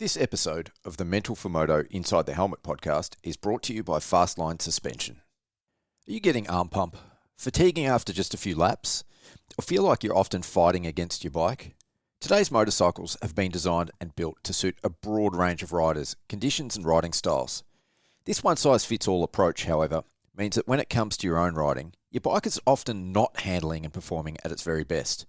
This episode of the Mental for Moto Inside the Helmet podcast is brought to you by Fastline Suspension. Are you getting arm pump, fatiguing after just a few laps, or feel like you're often fighting against your bike? Today's motorcycles have been designed and built to suit a broad range of riders, conditions and riding styles. This one-size-fits-all approach, however, means that when it comes to your own riding, your bike is often not handling and performing at its very best.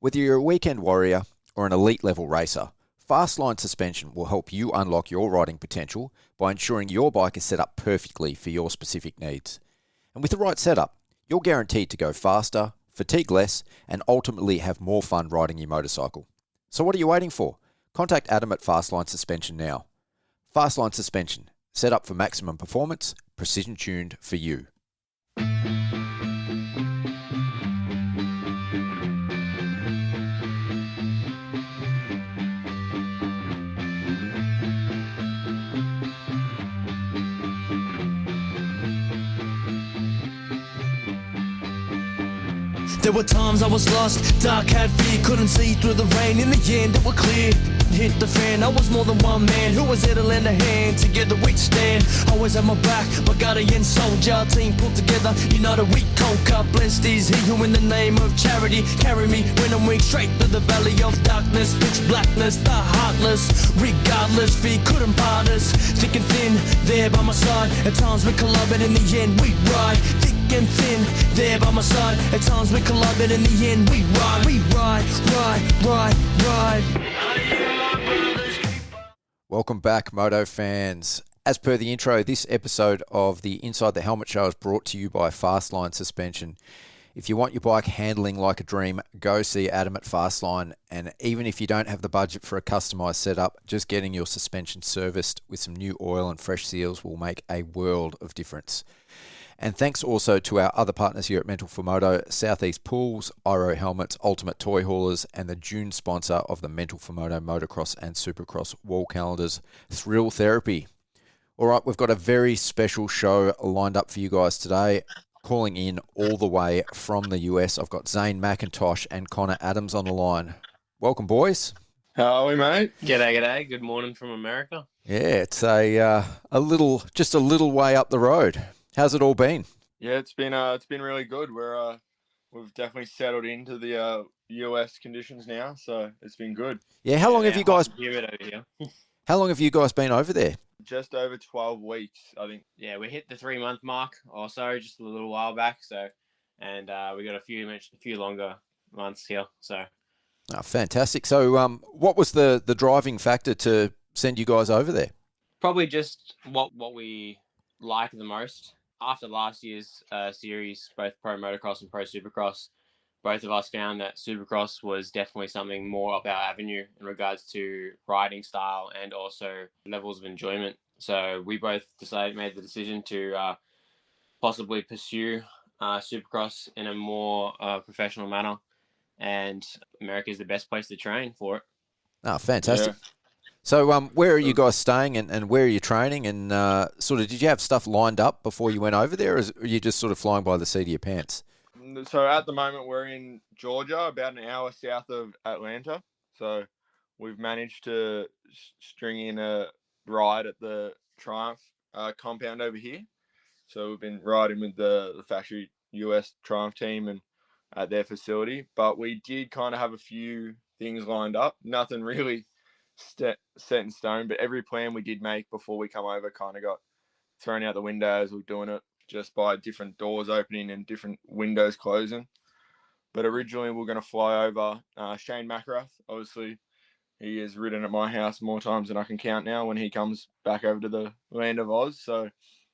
Whether you're a weekend warrior or an elite level racer, Fastline Suspension will help you unlock your riding potential by ensuring your bike is set up perfectly for your specific needs. And with the right setup, you're guaranteed to go faster, fatigue less, and ultimately have more fun riding your motorcycle. So what are you waiting for? Contact Adam at Fastline Suspension now. Fastline Suspension, set up for maximum performance, precision tuned for you. There were times I was lost, dark had fear, couldn't see through the rain. In the end it was clear, hit the fan. I was more than one man who was there to lend a hand. Together we'd stand, always had my back, my guardian soldier. Team put together, united we conquer. Blessed is he who in the name of charity carry me when I'm weak straight through the valley of darkness. Pitch blackness, the heartless, regardless, fear couldn't part us. Thick and thin, there by my side. At times we collide, but in the end we ride. Thick and thin, there by my side. At times we collide, but in the end we ride. We ride. Welcome back, Moto fans. As per the intro, this episode of the Inside the Helmet Show is brought to you by Fastline Suspension. If you want your bike handling like a dream, go see Adam at Fastline. And even if you don't have the budget for a customised setup, just getting your suspension serviced with some new oil and fresh seals will make a world of difference. And thanks also to our other partners here at Mental for Moto, Southeast Pools, Iro Helmets, Ultimate Toy Haulers, and the June sponsor of the Mental for Moto Motocross and Supercross wall calendars, Thrill Therapy. All right, we've got a very special show lined up for you guys today. Calling in all the way from the US, I've got Zane Mackintosh and Connar Adams on the line. Welcome, boys. How are we, mate? G'day. Good morning from America. Yeah, it's a little way up the road. How's it all been? Yeah, it's been really good. We've definitely settled into the US conditions now, so it's been good. Yeah, how long have you guys? Humid over here. How long have you guys been over there? Just over 12 weeks, I think. Yeah, we hit the 3-month mark or so just a little while back. So, and we got a few longer months here. So, Oh, fantastic. So, what was the driving factor to send you guys over there? probably just what we like the most. After last year's series, both Pro Motocross and Pro Supercross, both of us found that Supercross was definitely something more up our avenue in regards to riding style and also levels of enjoyment. So we both made the decision to possibly pursue Supercross in a more professional manner, and America is the best place to train for it. Oh, fantastic. Yeah. So, where are you guys staying and where are you training? And did you have stuff lined up before you went over there, or are you just sort of flying by the seat of your pants? So at the moment we're in Georgia, about an hour south of Atlanta. So we've managed to string in a ride at the Triumph compound over here. So we've been riding with the factory US Triumph team and at their facility. But we did kind of have a few things lined up. Nothing really set in stone, but every plan we did make before we come over kind of got thrown out the window as we were doing it, just by different doors opening and different windows closing. But originally we were going to fly over Shane McIntosh. Obviously, he has ridden at my house more times than I can count now when he comes back over to the land of Oz. So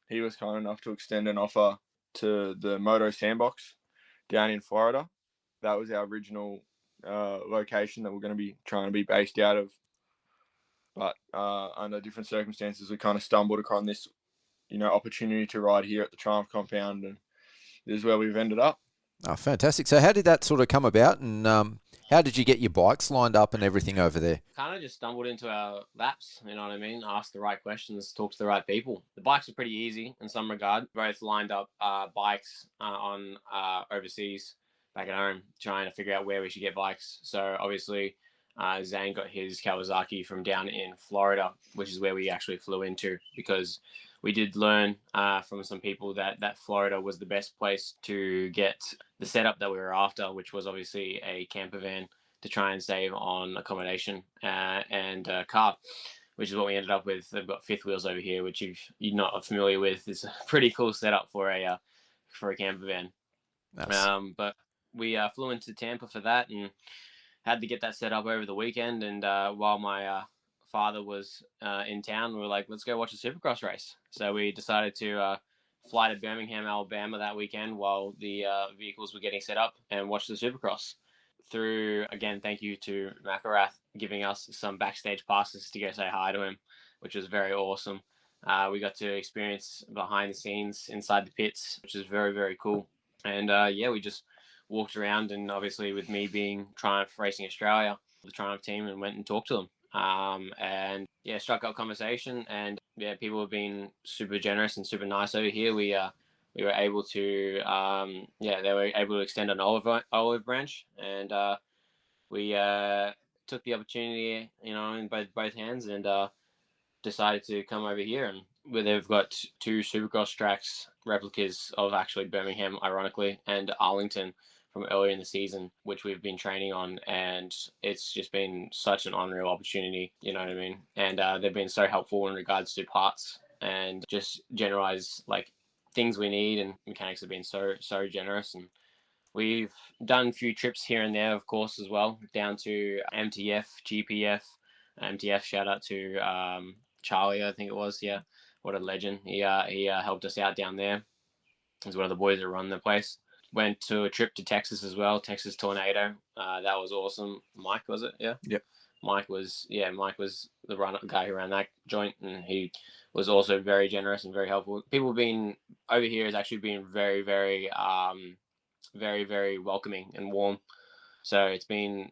he was kind enough to extend an offer to the Moto Sandbox down in Florida. That was our original location that we're going to be trying to be based out of. But under different circumstances, we kind of stumbled upon this, opportunity to ride here at the Triumph compound, and this is where we've ended up. Oh, fantastic. So how did that sort of come about, and how did you get your bikes lined up and everything over there? Kind of just stumbled into our laps, you know what I mean? Asked the right questions, talked to the right people. The bikes are pretty easy in some regard. Both lined up bikes on overseas back at home, trying to figure out where we should get bikes. So obviously Zane got his Kawasaki from down in Florida, which is where we actually flew into, because we did learn from some people that Florida was the best place to get the setup that we were after, which was obviously a camper van to try and save on accommodation and car, which is what we ended up with. They've got fifth wheels over here, which you're not familiar with. It's a pretty cool setup for a camper van. Nice. But we flew into Tampa for that and had to get that set up over the weekend. And while my father was in town, we were like, let's go watch a supercross race. So we decided to fly to Birmingham, Alabama that weekend while the vehicles were getting set up and watch the supercross. Through, again, thank you to Macarath giving us some backstage passes to go say hi to him, which was very awesome. We got to experience behind the scenes inside the pits, which is very, very cool. And we just walked around, and obviously with me being Triumph Racing Australia, the Triumph team, and went and talked to them. And struck up conversation, and people have been super generous and super nice over here. We were able to they were able to extend an olive branch, and we took the opportunity, in both hands, and decided to come over here. And where they've got two supercross tracks, replicas of actually Birmingham, ironically, and Arlington from earlier in the season, which we've been training on, and it's just been such an unreal opportunity, you know what I mean? And they've been so helpful in regards to parts and just generalize like things we need, and mechanics have been so generous. And we've done a few trips here and there, of course, as well, down to MTF, GPF. MTF, shout out to Charlie, I think it was. Yeah, what a legend. He helped us out down there. He's one of the boys that run the place. Went to a trip to Texas as well, Texas Tornado. That was awesome. Mike, was it? Yeah. Yep. Mike was the guy who ran that joint, and he was also very generous and very helpful. People being over here has actually been very, very, very, very welcoming and warm. So it's been,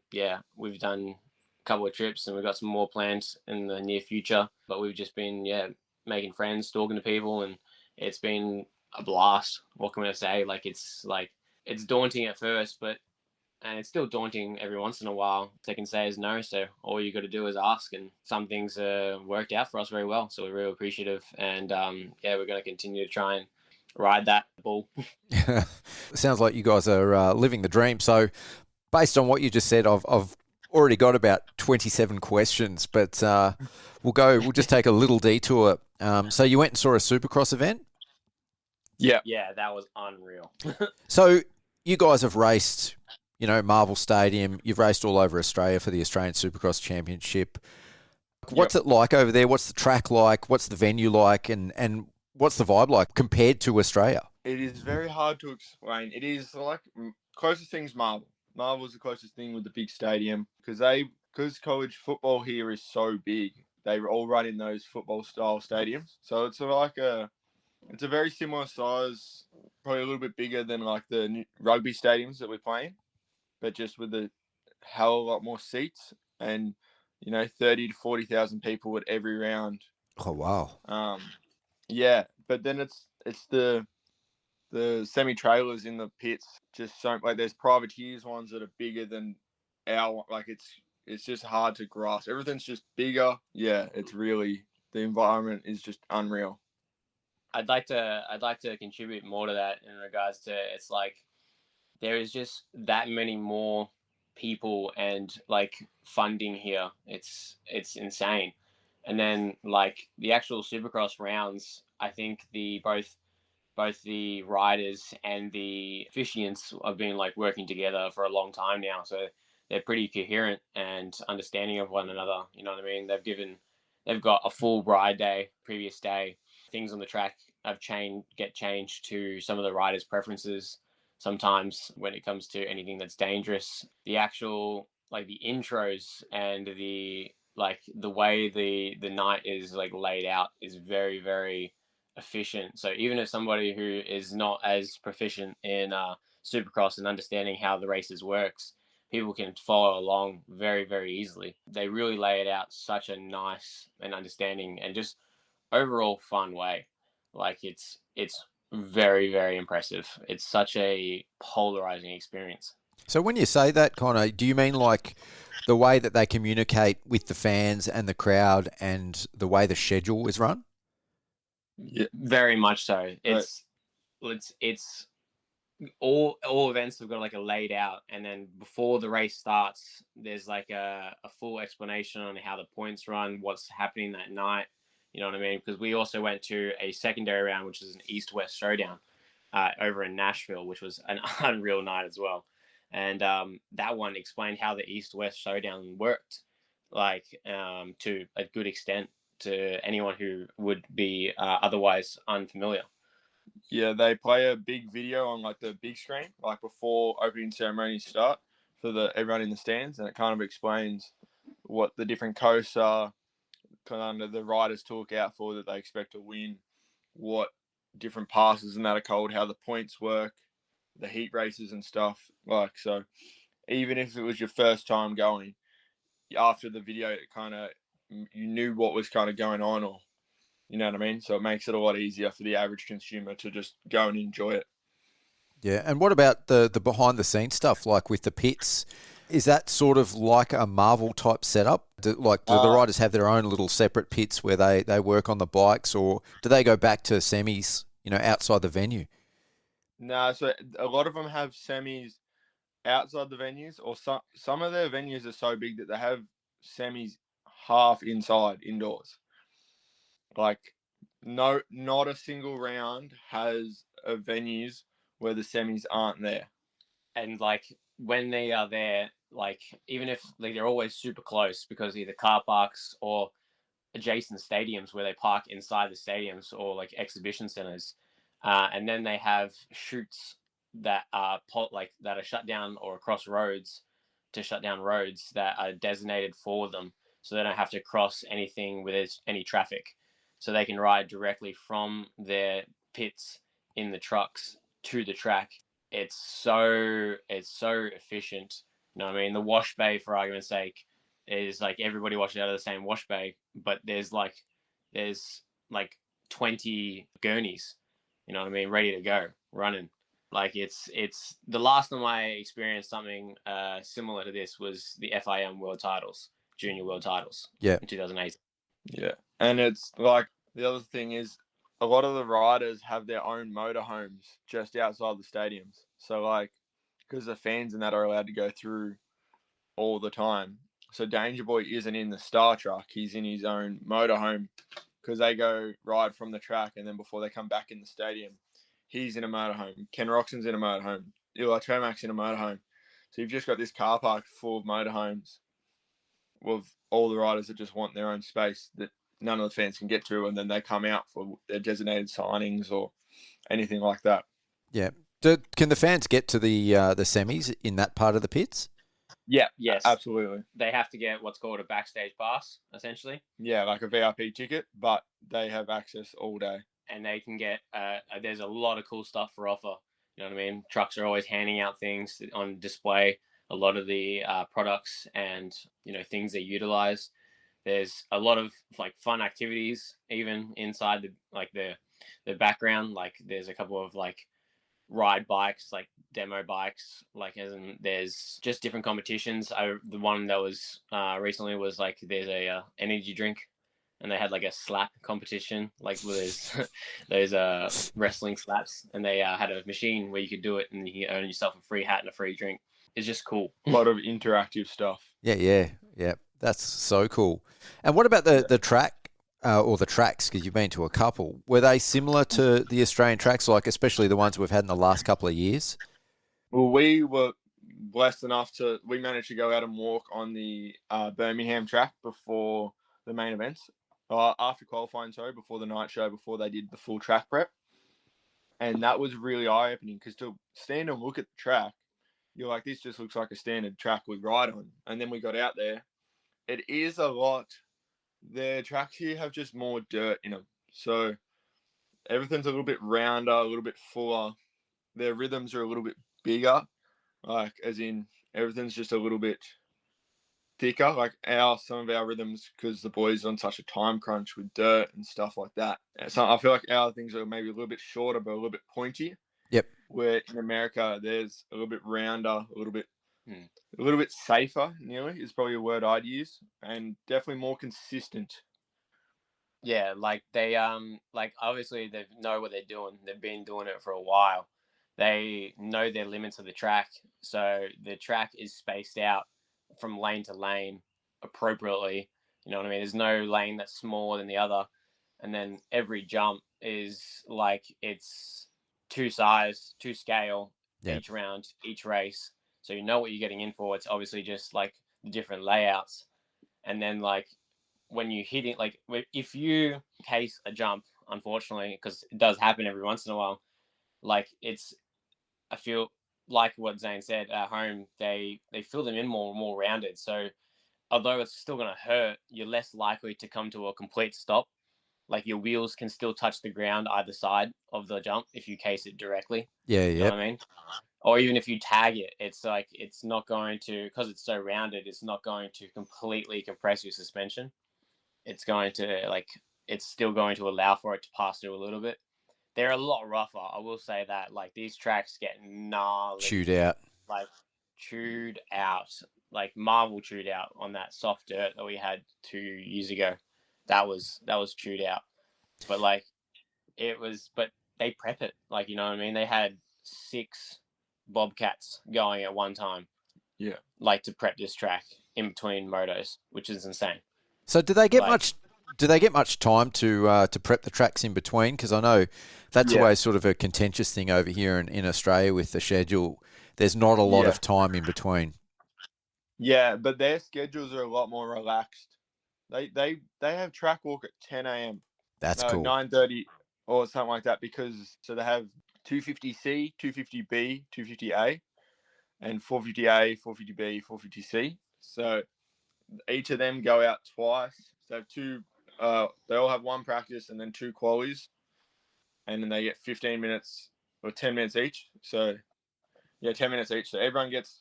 we've done a couple of trips, and we've got some more plans in the near future. But we've just been, making friends, talking to people, and it's been a blast. What can I say? It's daunting at first, and it's still daunting every once in a while. Second say is no, so all you got to do is ask, and some things worked out for us very well. So we're real appreciative, and we're going to continue to try and ride that bull. Sounds like you guys are living the dream. So, based on what you just said, I've already got about 27 questions, but we'll just take a little detour. So you went and saw a Supercross event? Yeah. Yeah, that was unreal. So you guys have raced, Marvel Stadium. You've raced all over Australia for the Australian Supercross Championship. What's it like over there? What's the track like? What's the venue like? And what's the vibe like compared to Australia? It is very hard to explain. It is like closest thing's Marvel. Marvel's the closest thing with the big stadium, because college football here is so big. They all run in those football style stadiums. So it's a very similar size, probably a little bit bigger than like the rugby stadiums that we're playing, but just with a hell of a lot more seats and 30 to 40,000 people at every round. Oh wow! But then it's the semi-trailers in the pits. Just so there's privateers ones that are bigger than our. It's just hard to grasp. Everything's just bigger. Yeah, it's really, the environment is just unreal. I'd like to contribute more to that in regards to, it's like there is just that many more people and like funding here. It's insane. And then like the actual Supercross rounds, I think both the riders and the officiants have been like working together for a long time now, so they're pretty coherent and understanding of one another. You know what I mean? They've got a full ride day, previous day. Things on the track get changed to some of the riders' preferences. Sometimes when it comes to anything that's dangerous, the actual like the intros and the way the night is like laid out is very, very efficient. So even if somebody who is not as proficient in Supercross and understanding how the races works, people can follow along very, very easily. They really lay it out such a nice and understanding and just overall fun way. Like it's very, very impressive. It's such a polarizing experience. So when you say that, Connor, do you mean like the way that they communicate with the fans and the crowd and the way the schedule is run? Yeah. Very much so. It's all events have got like a laid out, and then before the race starts, there's like a full explanation on how the points run, what's happening that night. You know what I mean? Because we also went to a secondary round, which is an East-West showdown over in Nashville, which was an unreal night as well. And that one explained how the East-West showdown worked, like to a good extent to anyone who would be otherwise unfamiliar. Yeah, they play a big video on like the big screen, like before opening ceremonies start for everyone in the stands, and it kind of explains what the different coasts are, kind of the riders to look out for that they expect to win, what different passes and that are called, how the points work, the heat races and stuff. Like, so even if it was your first time going, after the video, it kind of, you knew what was kind of going on, or you know what I mean? So it makes it a lot easier for the average consumer to just go and enjoy it. Yeah, and what about the behind the scenes stuff, like with the pits? Is that sort of like a Marvel type setup? Do the riders have their own little separate pits where they work on the bikes, or do they go back to semis, outside the venue? No, so a lot of them have semis outside the venues, or some of their venues are so big that they have semis half inside indoors. Like, no, not a single round has venues where the semis aren't there. And like when they are there, like even if like they're always super close because either car parks or adjacent stadiums where they park inside the stadiums or like exhibition centers, and then they have chutes that are that are shut down or across roads to shut down roads that are designated for them, so they don't have to cross anything with any traffic, so they can ride directly from their pits in the trucks to the track. It's so efficient. You know what I mean? The wash bay, for argument's sake, is like everybody washes out of the same wash bay, but there's like 20 gurneys, you know what I mean, ready to go, running. Like it's the last time I experienced something similar to this was the FIM World Titles, Junior World Titles, Yeah, in 2008. Yeah, and it's like the other thing is a lot of the riders have their own motorhomes just outside the stadiums. So like, because the fans and that are allowed to go through all the time. So Danger Boy isn't in the Star Truck; he's in his own motorhome because they go ride from the track, and then before they come back in the stadium, he's in a motorhome. Ken Roxon's in a motorhome. Eli Tomac's in a motorhome. So you've just got this car park full of motorhomes with all the riders that just want their own space that none of the fans can get to, and then they come out for their designated signings or anything like that. yeah. Can the fans get to the semis in that part of the pits? Yeah, Yes. absolutely. They have to get what's called a backstage pass, essentially. Yeah, like a VIP ticket, but they have access all day. And they can get there's a lot of cool stuff for offer. You know what I mean? Trucks are always handing out things on display, a lot of the products and things they utilize. There's a lot of like fun activities even inside the background. Like there's a couple of like ride bikes, like demo bikes, like as in there's just different competitions. The one that was recently was like there's a energy drink, and they had like a slap competition, like with those wrestling slaps, and they had a machine where you could do it and you earn yourself a free hat and a free drink. It's just cool. A lot of interactive stuff. Yeah. That's so cool. And what about the track or the tracks? Because you've been to a couple. Were they similar to the Australian tracks, like especially the ones we've had in the last couple of years? Well, we were blessed enough we managed to go out and walk on the Birmingham track before the main events. After qualifying, before the night show, before they did the full track prep. And that was really eye-opening because to stand and look at the track, you're like, this just looks like a standard track we ride on. And then we got out there. It is a lot. The tracks here have just more dirt in them. So everything's a little bit rounder, a little bit fuller. Their rhythms are a little bit bigger, like as in everything's just a little bit thicker, like some of our rhythms, because the boys on such a time crunch with dirt and stuff like that. So I feel like our things are maybe a little bit shorter, but a little bit pointy. Yep. where in America there's a little bit rounder, a little bit safer. Nearly is probably a word I'd use, and definitely more consistent. Yeah, like they like obviously they know what they're doing. They've been doing it for a while. They know their limits of the track, so the track is spaced out from lane to lane appropriately. You know what I mean? There's no lane that's smaller than the other, and then every jump is like it's two scale each round, each race. So you know what you're getting in for. It's obviously just like the different layouts, and then like when you hit it, like if you case a jump, unfortunately, because it does happen every once in a while, like I feel like what Zane said at home, they fill them in more rounded. So although it's still going to hurt, you're less likely to come to a complete stop. Like your wheels can still touch the ground either side of the jump if you case it directly. Yeah, You know what I mean? Or even if you tag it, it's like it's not going to, because it's so rounded, it's not going to completely compress your suspension. It's going to it's still going to allow for it to pass through a little bit. They're a lot rougher, I will say that. Like these tracks get gnarly, chewed out, like Marvel chewed out on that soft dirt that we had 2 years ago. That was chewed out, but like but they prep it, like, you know what I mean. They had 6 Bobcats going at one time, like to prep this track in between motos, which is insane. So do they get much? Do they get much time to prep the tracks in between? Because I know that's always sort of a contentious thing over here in Australia with the schedule. There's not a lot of time in between. Yeah, but their schedules are a lot more relaxed. They have track walk at 10 a.m. That's cool. 9:30 or something like that, because so they have 250C, 250B, 250A, and 450A, 450B, 450C. So each of them go out twice. So they have 2. They all have 1 practice and then 2 qualies, and then they get 15 minutes or 10 minutes each. So 10 minutes each. So everyone gets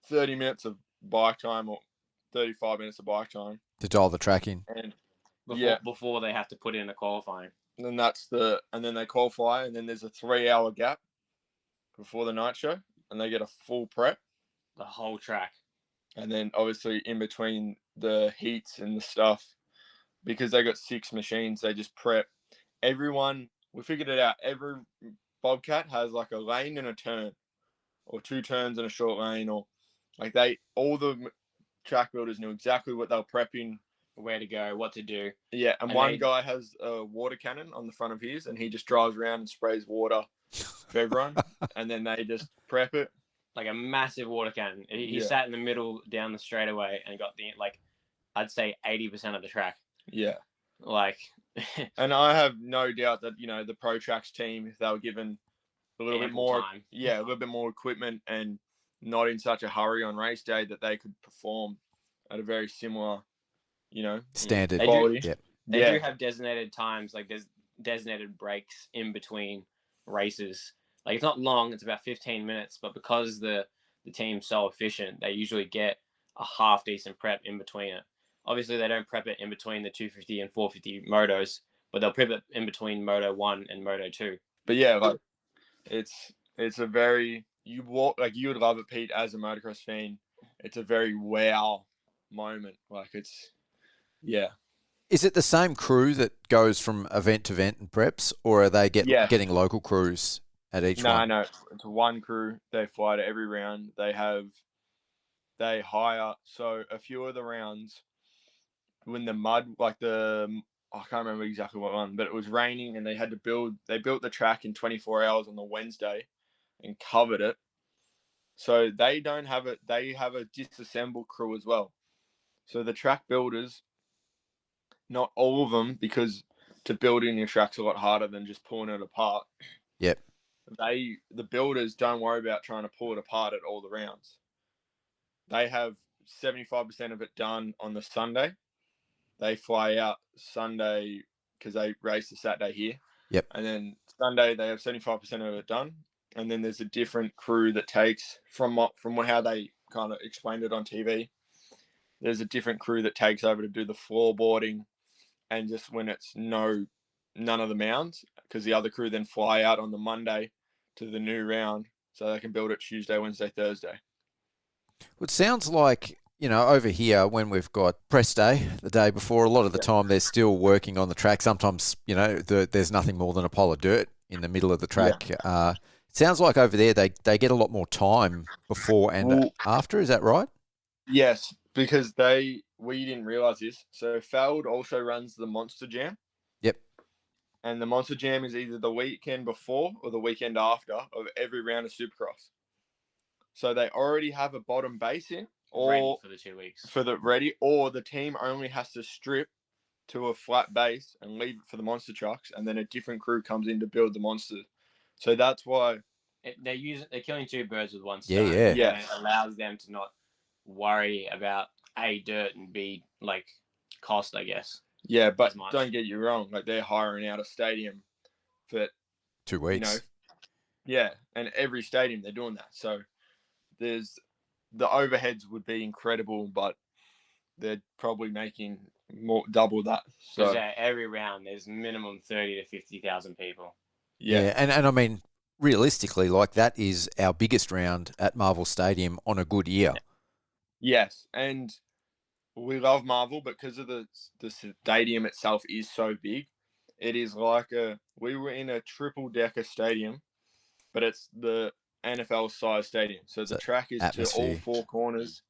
30 minutes of bike time or 35 minutes of bike time to dial the track in. And before they have to put in a qualifying. And then they qualify, and then there's a 3-hour gap before the night show, and they get a full prep. The whole track. And then obviously in between the heats and the stuff, because they got 6 machines, they just prep everyone. We figured it out. Every Bobcat has like a lane and a turn, or 2 turns and a short lane, or like all the track builders knew exactly what they were prepping, where to go, what to do. Yeah, and one guy has a water cannon on the front of his, and he just drives around and sprays water for everyone, and then they just prep it. Like a massive water cannon. He sat in the middle down the straightaway and got I'd say 80% of the track. Yeah. Like. And I have no doubt that, the Pro Tracks team, if they were given a little bit more time. A little bit more equipment and not in such a hurry on race day, that they could perform at a very similar, standard quality. They do have designated times, like there's designated breaks in between races. Like it's not long, it's about 15 minutes, but because the team's so efficient, they usually get a half decent prep in between it. Obviously they don't prep it in between the 250 and 450 motos, but they'll prep it in between Moto 1 and Moto 2. But yeah, like it's a very, you would love it, Pete, as a motocross fan. It's a very wow moment. Like it's, yeah. Is it the same crew that goes from event to event and preps, or are they getting local crews at each one? No, it's one crew. They fly to every round. They hire, so a few of the rounds when the mud, I can't remember exactly what one, but it was raining and they built the track in 24 hours on the Wednesday and covered it. So they don't have it. They have a disassembled crew as well. So the track builders, not all of them, because to build in your track's a lot harder than just pulling it apart. Yep. The builders don't worry about trying to pull it apart at all the rounds. They have 75% of it done on the Sunday. They fly out Sunday because they race the Saturday here. Yep. And then Sunday they have 75% of it done. And then there's a different crew that takes from how they kind of explained it on TV. There's a different crew that takes over to do the floorboarding, and just when it's none of the mounds, because the other crew then fly out on the Monday to the new round so they can build it Tuesday, Wednesday, Thursday. It sounds like, over here when we've got press day the day before, a lot of the time they're still working on the track. Sometimes, there's nothing more than a pile of dirt in the middle of the track. Yeah. It sounds like over there they get a lot more time before and after. Is that right? Yes, because we didn't realise this. So Feld also runs the Monster Jam. Yep. And the Monster Jam is either the weekend before or the weekend after of every round of Supercross. So they already have a bottom base in, or ready for the 2 weeks. Or the team only has to strip to a flat base and leave it for the monster trucks, and then a different crew comes in to build the monsters. So that's why they're killing two birds with one stone. Yeah. And it allows them to not worry about A, dirt, and B, like, cost, I guess. Yeah, but don't get you wrong, like they're hiring out a stadium for 2 weeks. And every stadium they're doing that. So the overheads would be incredible, but they're probably making double that. So every round there's minimum 30 to 50,000 people. Yeah, and I mean, realistically, like that is our biggest round at Marvel Stadium on a good year. Yes, and we love Marvel because of the stadium itself is so big. It is like we were in a triple decker stadium, but it's the NFL size stadium. So the track is atmosphere. To all four corners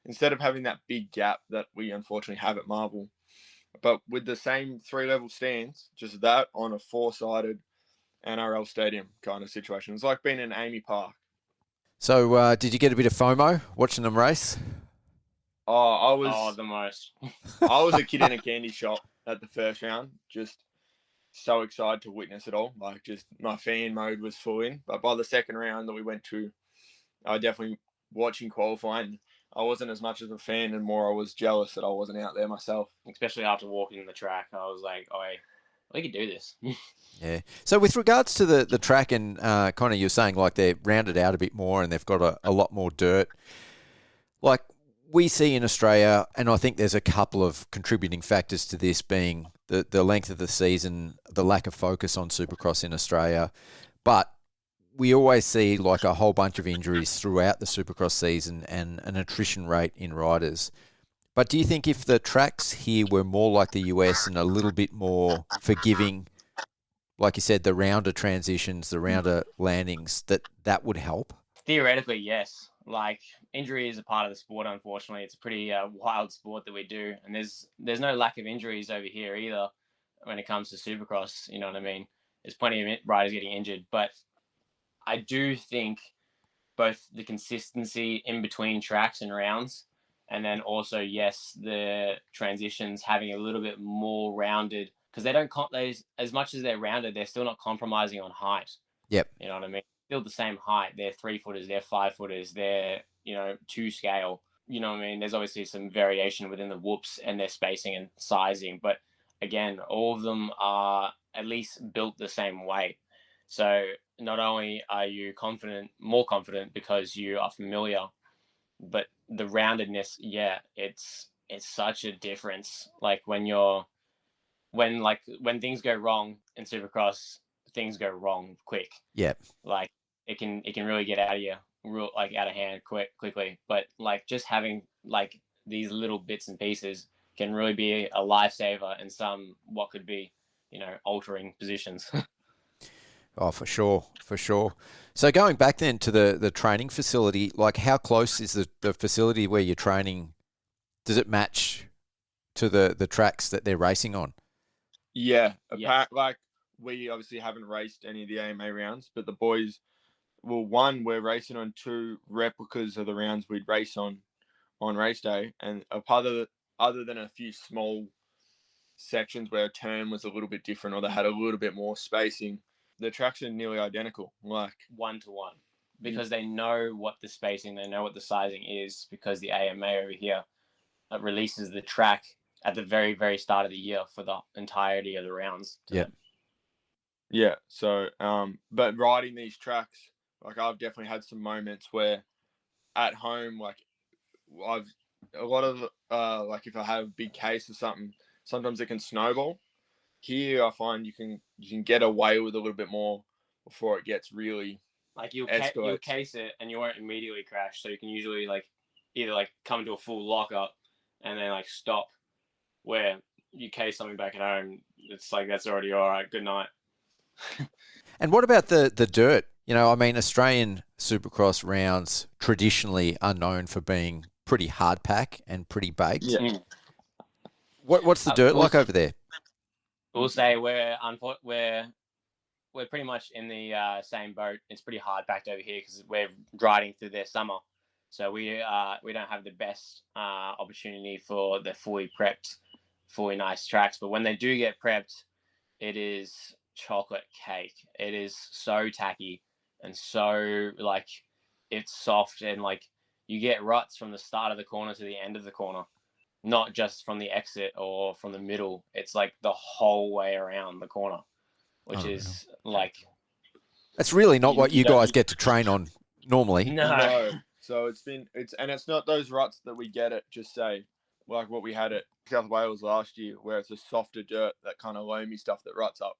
instead of having that big gap that we unfortunately have at Marvel. But with the same 3-level stands, just that on a 4-sided NRL stadium kind of situation. It's like being in Amy Park. So did you get a bit of FOMO watching them race? I was the most. I was a kid in a candy shop at the first round, just so excited to witness it all. Like, just my fan mode was full in. But by the second round that we went to, I definitely watching qualifying. I wasn't as much of a fan, and more I was jealous that I wasn't out there myself. Especially after walking the track, I was like, "Oh, we could do this." Yeah. So with regards to the track, and Connar, you're saying like they're rounded out a bit more and they've got a lot more dirt. Like we see in Australia, and I think there's a couple of contributing factors to this being the length of the season, the lack of focus on Supercross in Australia, but we always see like a whole bunch of injuries throughout the Supercross season and an attrition rate in riders. But do you think if the tracks here were more like the US and a little bit more forgiving, like you said, the rounder transitions, the rounder landings, that would help? Theoretically, yes. Like, injury is a part of the sport, unfortunately. It's a pretty wild sport that we do. And there's no lack of injuries over here either when it comes to Supercross, you know what I mean? There's plenty of riders getting injured. But I do think both the consistency in between tracks and rounds, and then also, yes, the transitions having a little bit more rounded, because they don't as much as they're rounded, they're still not compromising on height. Yep. You know what I mean? Still the same height. They're 3-footers, they're 5-footers, they're 2 scale. You know what I mean? There's obviously some variation within the whoops and their spacing and sizing, but again, all of them are at least built the same way. So not only are you more confident because you are familiar, but the roundedness, it's such a difference. Like when things go wrong in Supercross, things go wrong quick. Yeah. Like it can really get out of hand quickly. But like just having like these little bits and pieces can really be a lifesaver in some what could be, altering positions. Oh, for sure. So going back then to the training facility, like how close is the facility where you're training? Does it match to the tracks that they're racing on? Yeah. Like we obviously haven't raced any of the AMA rounds, but the boys, one, we're racing on 2 replicas of the rounds we'd race on race day, and other than a few small sections where a turn was a little bit different or they had a little bit more spacing, the tracks are nearly identical, like 1-to-1, because they know what the spacing, they know what the sizing is, because the AMA over here releases the track at the very, very start of the year for the entirety of the rounds. Yeah. So, but riding these tracks, like I've definitely had some moments where at home, like like if I have a big case or something, sometimes it can snowball. Here, I find you can get away with a little bit more before it gets really Like you'll escalates. case it and you won't immediately crash. So you can usually like either like come to a full lockup and then like stop. Where you case something back at home, it's like that's already all right. Good night. And what about the dirt? You know, I mean, Australian Supercross rounds traditionally are known for being pretty hard pack and pretty baked. Yeah. What's the dirt like over there? We'll say we're pretty much in the same boat. It's pretty hard packed over here because we're riding through their summer, so we don't have the best opportunity for the fully prepped, fully nice tracks. But when they do get prepped, it is chocolate cake. It is so tacky and so like it's soft, and like you get ruts from the start of the corner to the end of the corner, not just from the exit or from the middle. It's like the whole way around the corner, which is like that's really not what you guys get to train on normally. No. So it's not those ruts that we get at, just say, like what we had at South Wales last year, where it's a softer dirt, that kind of loamy stuff that ruts up.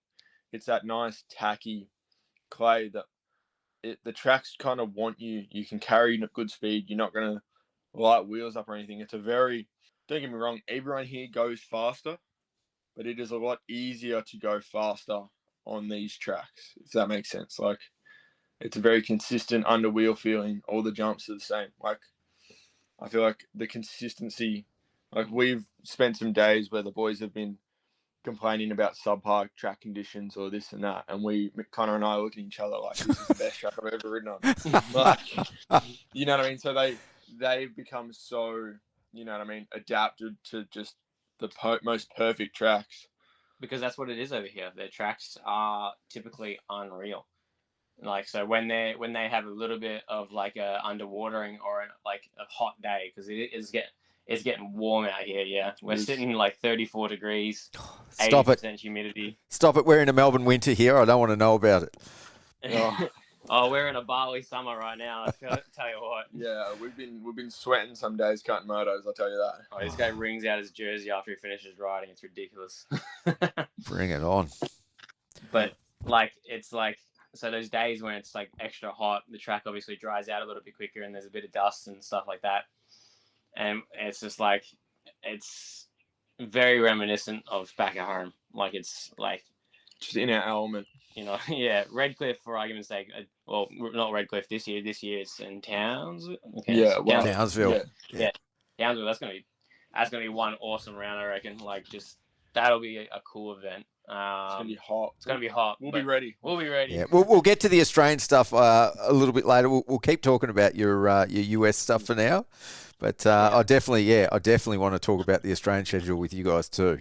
It's that nice tacky clay that the tracks kind of want you. You can carry good speed. You're not going to light wheels up or anything. It's a very, don't get me wrong, everyone here goes faster, but it is a lot easier to go faster on these tracks, if that makes sense. Like, it's a very consistent under wheel feeling. All the jumps are the same. Like, I feel like the consistency, like we've spent some days where the boys have been complaining about subpar track conditions or this and that, and Connar and I look at each other like, this is the best track I've ever ridden on. Like, you know what I mean? So they've become so, you know what I mean, adapted to just the most perfect tracks. Because that's what it is over here. Their tracks are typically unreal. Like, so when they have a little bit of like a underwatering or like a hot day, because it's getting warm out here. Yeah, we're sitting like 34 degrees, 80% humidity. Stop it! We're in a Melbourne winter here. I don't want to know about it. Oh, we're in a Bali summer right now. I tell you what. Yeah, we've been sweating some days cutting motos. I'll tell you that. Oh, this guy wrings out his jersey after he finishes riding. It's ridiculous. Bring it on. But like, it's like, so those days when it's like extra hot, the track obviously dries out a little bit quicker, and there's a bit of dust and stuff like that. And it's just like, it's very reminiscent of back at home. Like, it's like just in our element. You know, yeah, Redcliffe, for argument's sake. Well, not Redcliffe this year. This year it's in Townsville. Okay, yeah, Townsville. Yeah, Townsville. That's gonna be one awesome round, I reckon. Like, just that'll be a cool event. It's gonna be hot. It's gonna be hot. We'll be ready. We'll be ready. Yeah, we'll get to the Australian stuff a little bit later. We'll keep talking about your US stuff for now, but I definitely want to talk about the Australian schedule with you guys too.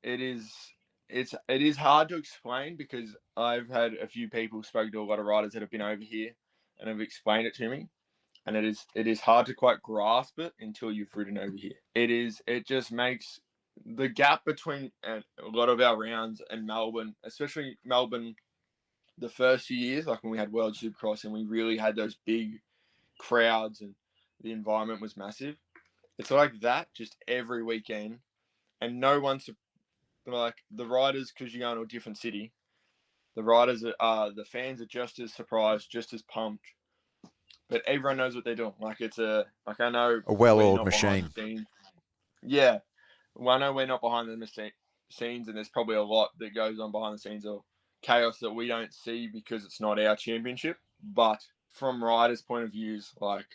It is hard to explain, because I've had a few people, spoken to a lot of riders that have been over here and have explained it to me, and it is hard to quite grasp it until you've ridden over here. It just makes the gap between a lot of our rounds and Melbourne, especially Melbourne, the first few years, like when we had World Supercross and we really had those big crowds and the environment was massive. It's like that just every weekend, and no one's like the riders, because you're going to a different city. The riders the fans are just as surprised, just as pumped, but everyone knows what they're doing. Like, I know a well-oiled machine. Yeah. Well, I know we're not behind the scenes, and there's probably a lot that goes on behind the scenes of chaos that we don't see because it's not our championship. But from riders' point of views, like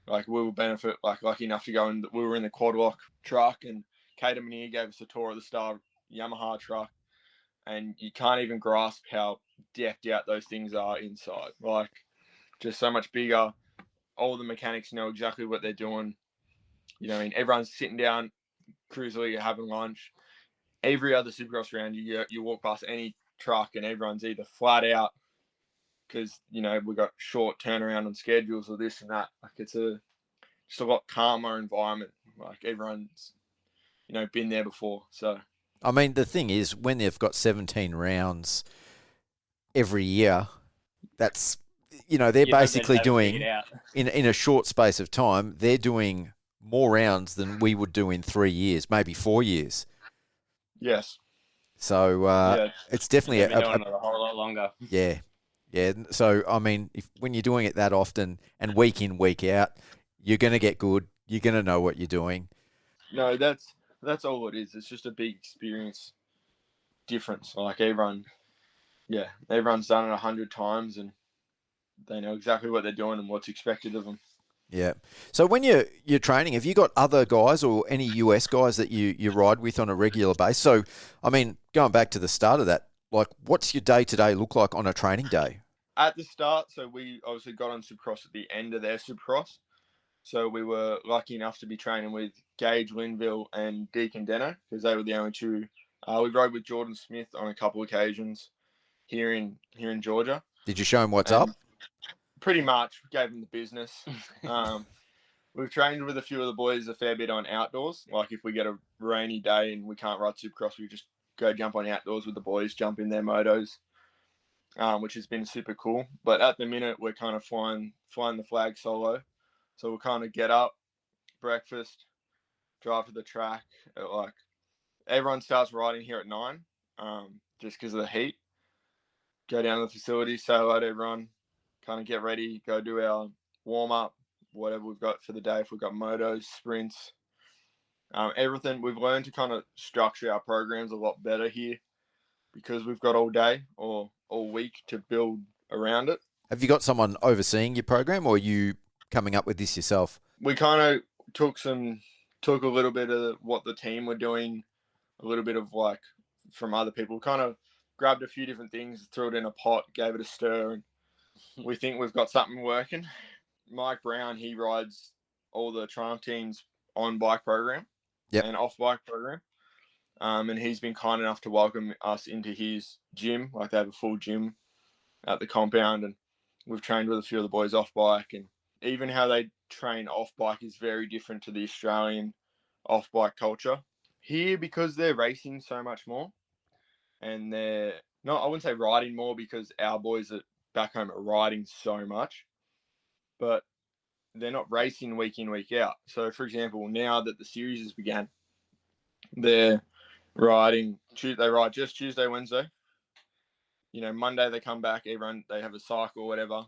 we will benefit. Like, lucky enough to go in. We were in the quad lock truck, and Kate Minier gave us a tour of the Star Yamaha truck, and you can't even grasp how decked out those things are inside. Like, just so much bigger. All the mechanics know exactly what they're doing. You know what I mean? Everyone's sitting down, cruisily having lunch. Every other Supercross round, you walk past any truck and everyone's either flat out because, you know, we've got short turnaround on schedules or this and that. Like, it's just a lot calmer environment. Like, everyone's, you know, been there before. So, I mean, the thing is, when they've got 17 rounds every year, that's, you know, they're basically doing, in a short space of time, they're doing more rounds than we would do in 3 years, maybe 4 years. Yes. So it's definitely a whole lot longer. Yeah. Yeah. So, I mean, when you're doing it that often and week in, week out, you're going to get good. You're going to know what you're doing. No, that's all it is. It's just a big experience difference. Like everyone's done it 100 times and they know exactly what they're doing and what's expected of them. Yeah. So when you're training, have you got other guys or any US guys that you ride with on a regular basis? So, I mean, going back to the start of that, like, what's your day-to-day look like on a training day? At the start, so we obviously got on Supercross at the end of their Supercross. So we were lucky enough to be training with Gage Linville and Deacon Deno because they were the only two. We rode with Jordan Smith on a couple occasions here in Georgia. Did you show him what's up? Pretty much gave him the business. We've trained with a few of the boys a fair bit on outdoors. Like if we get a rainy day and we can't ride Supercross, we just go jump on outdoors with the boys, jump in their motos, which has been super cool. But at the minute, we're kind of flying the flag solo. So we'll kind of get up, breakfast, drive to the track. Everyone starts riding here at 9, just because of the heat. Go down to the facility, say hello to everyone, kind of get ready, go do our warm-up, whatever we've got for the day. If we've got motos, sprints, everything. We've learned to kind of structure our programs a lot better here because we've got all day or all week to build around it. Have you got someone overseeing your program or are you coming up with this yourself? We kind of took a little bit of what the team were doing, a little bit of like from other people, kind of grabbed a few different things, threw it in a pot, gave it a stir, and we think we've got something working. Mike Brown, he rides all the Triumph teams on bike program and off bike program. And he's been kind enough to welcome us into his gym. Like they have a full gym at the compound, and we've trained with a few of the boys off bike. And even how they train off bike is very different to the Australian off bike culture. Here, because they're racing so much more, and they're not, I wouldn't say riding more because our boys back home are riding so much, but they're not racing week in, week out. So, for example, now that the series has begun, they're riding, they ride just Tuesday, Wednesday. You know, Monday they come back, they have a cycle or whatever.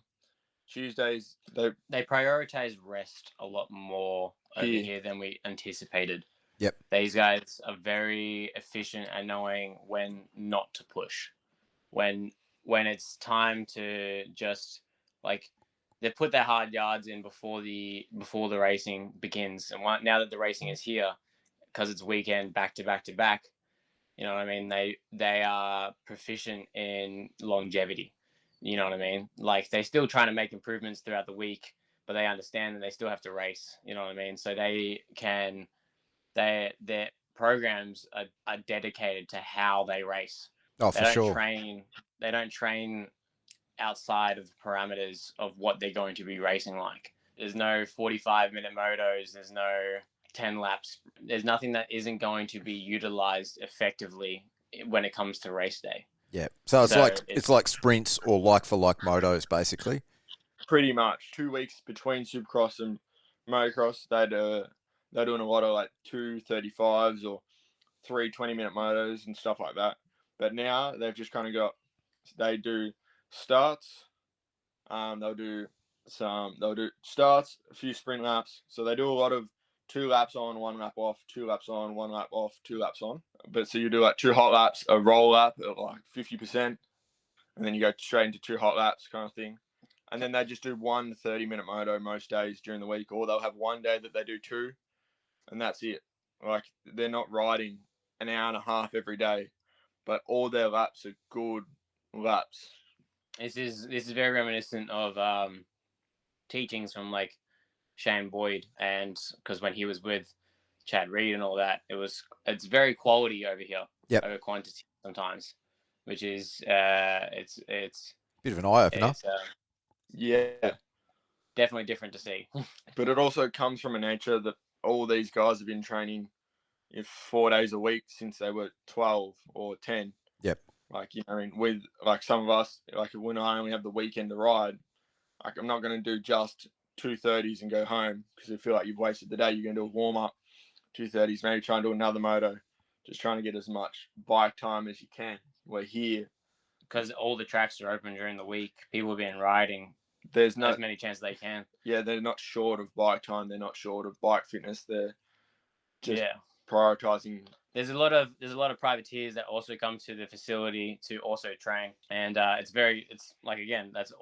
Tuesdays, they prioritize rest a lot more over here than we anticipated. Yep. These guys are very efficient at knowing when not to push. When it's time to just like they put their hard yards in before the racing begins. And now that the racing is here, because it's weekend back to back to back, you know what I mean? They are proficient in longevity. You know what I mean? Like they're still trying to make improvements throughout the week, but they understand that they still have to race. You know what I mean? So their programs are dedicated to how they race. Oh, for sure. They don't train outside of the parameters of what they're going to be racing like. There's no 45-minute motos. There's no 10 laps. There's nothing that isn't going to be utilized effectively when it comes to race day. Yeah. So it's like sprints or like for like motos, basically. Pretty much 2 weeks between Supercross and motocross. They're doing a lot of like 2 35s or 3 20-minute motos and stuff like that. But now they've just kind of they do starts. They'll do starts, a few sprint laps. So they do a lot of 2 laps on, 1 lap off, 2 laps on, 1 lap off, 2 laps on. But so you do like 2 hot laps, a roll lap at like 50%, and then you go straight into 2 hot laps kind of thing. And then they just do 1 30-minute moto most days during the week, or they'll have one day that they do 2, and that's it. Like they're not riding an hour and a half every day, but all their laps are good laps. This is very reminiscent of teachings from like Shane Boyd, and because when he was with Chad Reed and all that, it's very quality over here over quantity sometimes, which is it's bit of an eye opener. Yeah, definitely different to see. But it also comes from a nature that all these guys have been training 4 days a week since they were 12 or 10. Yep. Like, you know, I mean, with like some of us, like when I only have the weekend to ride, like I'm not going to do just 230s and go home because I feel like you've wasted the day. You're going to do a warm up, 230s, maybe try and do another moto, just trying to get as much bike time as you can. Where here, because all the tracks are open during the week, people have been riding. There's as many chances they can. Yeah, they're not short of bike time. They're not short of bike fitness. They're just prioritizing. There's a lot of privateers that also come to the facility to also train, and it's like, again, that's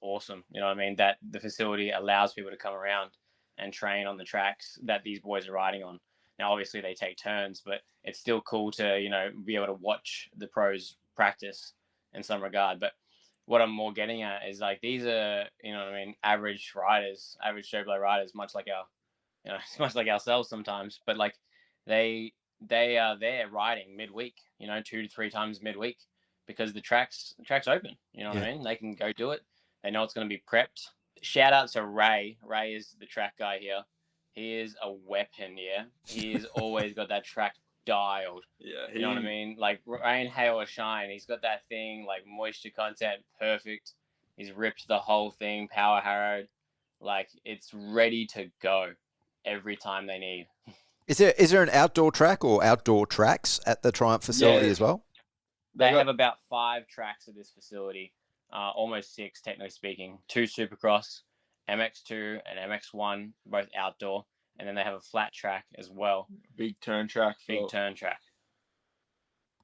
awesome. You know what I mean? That the facility allows people to come around and train on the tracks that these boys are riding on. Now, obviously, they take turns, but it's still cool to, you know, be able to watch the pros practice in some regard. But what I'm more getting at is, like, these are, you know what I mean, average riders, average Joe Blow riders, much like much like ourselves sometimes. But, like, they are there riding midweek, you know, 2 to 3 times midweek, because the track's open. You know what I mean? They can go do it. They know it's going to be prepped. Shout out to Ray. Ray is the track guy here. He is a weapon, yeah. He's always got that track dialed. Yeah. You know what I mean? Like, rain, hail, or shine. He's got that thing, like, moisture content, perfect. He's ripped the whole thing, power harrowed. Like, it's ready to go every time they need. Is there an outdoor track or outdoor tracks at the Triumph facility as well? They have about 5 tracks at this facility, almost 6, technically speaking. 2 Supercross, MX2 and MX1, both outdoor, and then they have a flat track as well. Big turn track.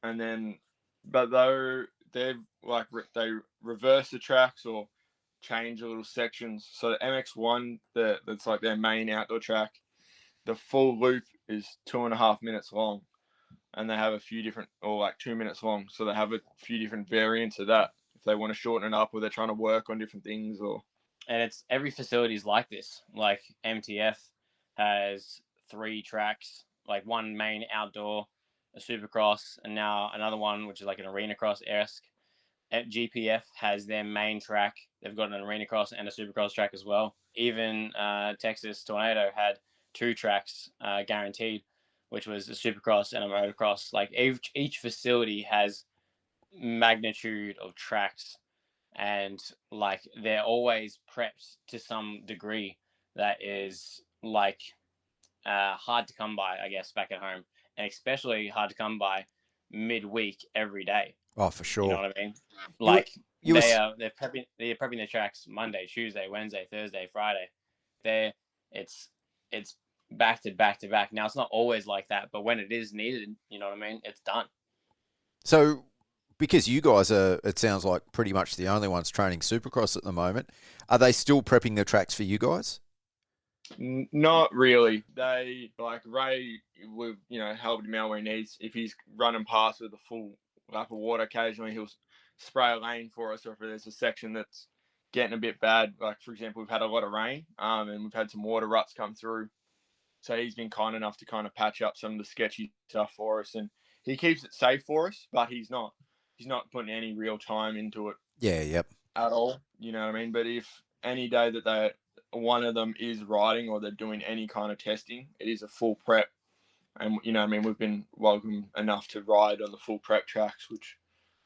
And then, but though they reverse the tracks or change the little sections. So the MX1, that's like their main outdoor track. The full loop is 2.5 minutes long, and they have a few different, or like 2 minutes long. So they have a few different variants of that if they want to shorten it up, or they're trying to work on different things. And it's every facility is like this. Like MTF has 3 tracks, like one main outdoor, a Supercross, and now another one which is like an arena cross-esque. At GPF has their main track. They've got an arena cross and a Supercross track as well. Even Texas Tornado had 2 tracks guaranteed, which was a Supercross and a motocross. Like each facility has magnitude of tracks, and like they're always prepped to some degree that is like hard to come by, I guess, back at home, and especially hard to come by midweek every day. Oh, for sure. You know what I mean? Like they're prepping their tracks Monday, Tuesday, Wednesday, Thursday, Friday. It's back to back to back. Now, it's not always like that, but when it is needed, you know what I mean, it's done. So, because you guys are, it sounds like, pretty much the only ones training Supercross at the moment, are they still prepping the tracks for you guys? Not really. They, like, Ray, we've, helped him out where he needs. If he's running past with a full lap of water, occasionally he'll spray a lane for us, or if there's a section that's getting a bit bad, like, for example, we've had a lot of rain, and we've had some water ruts come through. So he's been kind enough to kind of patch up some of the sketchy stuff for us, and he keeps it safe for us, but he's not putting any real time into it. Yeah, yep. At all, you know what I mean? But if any day that one of them is riding or they're doing any kind of testing, it is a full prep. And, you know what I mean, we've been welcome enough to ride on the full prep tracks, which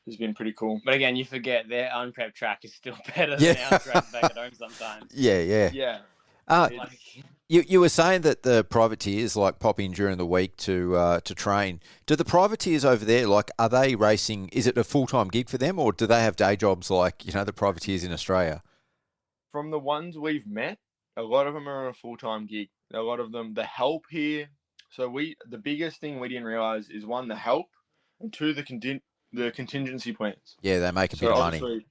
has been pretty cool. But again, you forget their unprepped track is still better than our track back at home sometimes. Yeah. You were saying that the privateers like pop in during the week to train. Do the privateers over there, like, are they racing? Is it a full-time gig for them, or do they have day jobs like, the privateers in Australia? From the ones we've met, a lot of them are on a full-time gig. A lot of them, the help here. So the biggest thing we didn't realize is, 1, the help, and 2, the contingency plans. Yeah, they make a bit of money.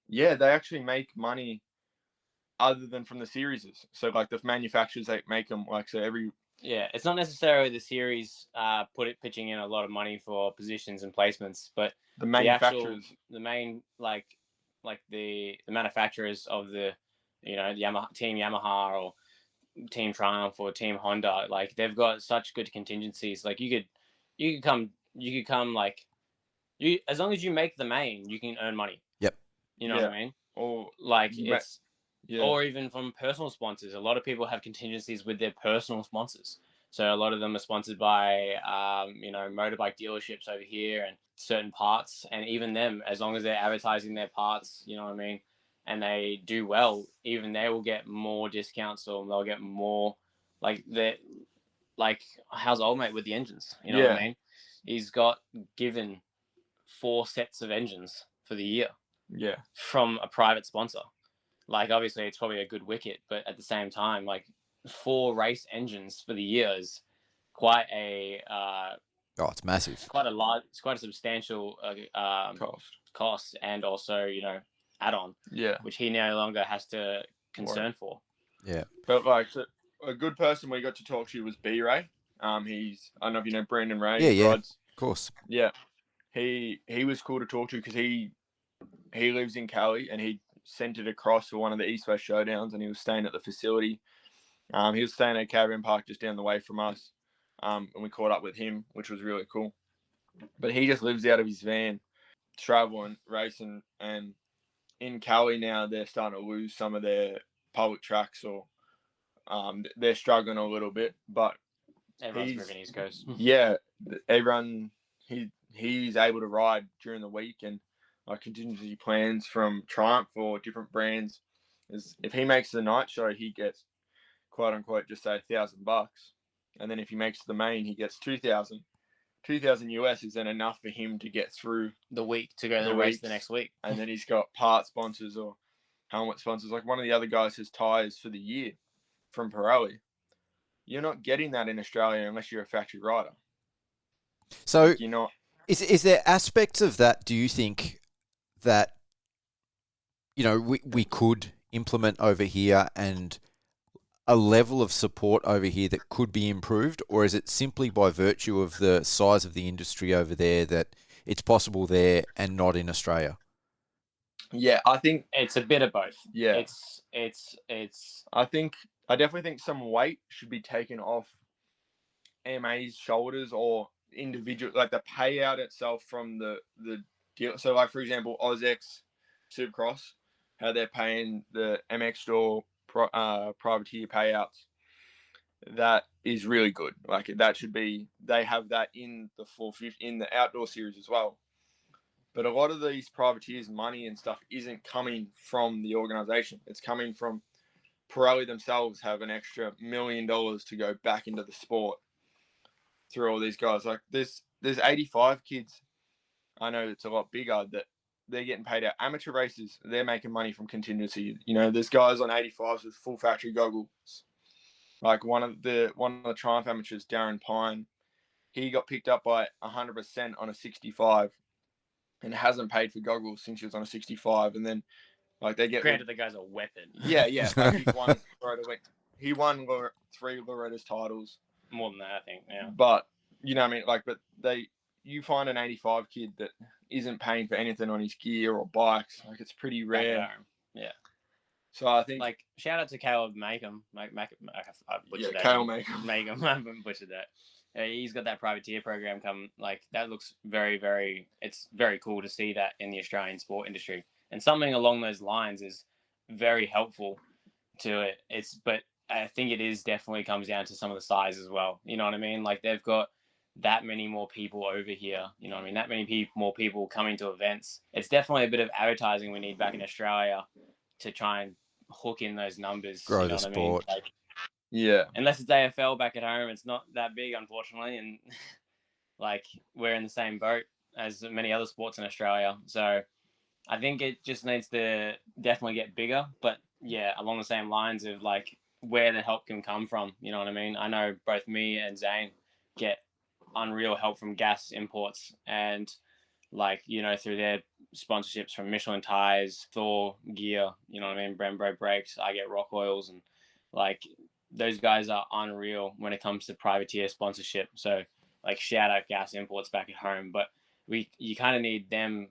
Yeah, they actually make money other than from the series. So, like, the manufacturers, they make them, like, so every... Yeah, it's not necessarily the series pitching in a lot of money for positions and placements, but the manufacturers, the main, like the manufacturers of the, Team Yamaha or Team Triumph or Team Honda, like, they've got such good contingencies. Like, you could come like, as long as you make the main, you can earn money. Yep. You know what I mean? Or like or even from personal sponsors. A lot of people have contingencies with their personal sponsors. So a lot of them are sponsored by, motorbike dealerships over here and certain parts. And even them, as long as they're advertising their parts, you know what I mean, and they do well, even they will get more discounts, or they'll get more, how's old mate with the engines? You know what I mean? He's got given 4 sets of engines for the year Yeah. from a private sponsor. Like, obviously, it's probably a good wicket, but at the same time, like 4 race engines for the year is quite a it's massive. quite a substantial cost, and also add-on. Yeah. Which he no longer has to concern for. Yeah. But like a good person we got to talk to was B Ray. He's, I don't know if you know Brandon Ray. Yeah. Rides. Of course. Yeah. He was cool to talk to because he lives in Cali and he sent it across for one of the East West showdowns and he was staying at the facility. He was staying at a caravan park just down the way from us. And we caught up with him, which was really cool. But he just lives out of his van, traveling, racing, and in Cali now they're starting to lose some of their public tracks, or they're struggling a little bit. But everyone's moving East Coast. Yeah, everyone he's able to ride during the week, and like contingency plans from Triumph or different brands is if he makes the night show, he gets quote unquote just say $1,000, and then if he makes the main, he gets 2,000. 2,000 US is then enough for him to get through the week to go to the race the next week. And then he's got part sponsors or helmet sponsors. Like one of the other guys has tires for the year from Pirelli. You're not getting that in Australia unless you're a factory rider. So like you're not. Is there aspects of that, do you think, that we could implement over here, and a level of support over here that could be improved, or is it simply by virtue of the size of the industry over there that it's possible there and not in Australia? Yeah, I think it's a bit of both. Yeah, it's. I definitely think some weight should be taken off MA's shoulders or individual, like the payout itself from the deal. So, like for example, AUSX Supercross, how they're paying the MX Store privateer payouts, that is really good. Like that should be, they have that in the 450 in the outdoor series as well. But a lot of these privateers' money and stuff isn't coming from the organization. It's coming from Pirelli themselves have an extra $1 million to go back into the sport through all these guys. Like there's 85 kids. I know it's a lot bigger that they're getting paid out. Amateur racers, they're making money from contingency. There's guys on 85s with full factory goggles. Like one of the Triumph amateurs, Darren Pine, he got picked up by 100% on a 65 and hasn't paid for goggles since he was on a 65. And then like they get... Granted, the guy's a weapon. Yeah. Like he won 3 Loretta's titles. More than that, I think, yeah. But, you know what I mean? Like, but you find an 85 kid that isn't paying for anything on his gear or bikes. Like, it's pretty rare. Yeah. So I think... Like, shout out to Caleb Macom. I butchered that. Caleb Macom. Macom. I haven't butchered that. He's got that privateer program coming. Like, that looks very, very... It's very cool to see that in the Australian sport industry. And something along those lines is very helpful to it. But I think it is definitely comes down to some of the size as well. You know what I mean? Like, they've got that many more people over here. You know what I mean? That many more people coming to events. It's definitely a bit of advertising we need back in Australia to try and hook in those numbers. Grow the sport. Like, yeah. Unless it's AFL back at home, it's not that big, unfortunately. And like, we're in the same boat as many other sports in Australia. So I think it just needs to definitely get bigger. But yeah, along the same lines of like where the help can come from. You know what I mean? I know both me and Zane get unreal help from gas imports and like, through their sponsorships from Michelin tires, Thor gear, you know what I mean? Brembo brakes. I get Rock Oils, and like those guys are unreal when it comes to privateer sponsorship. So like shout out gas imports back at home, but you kind of need them.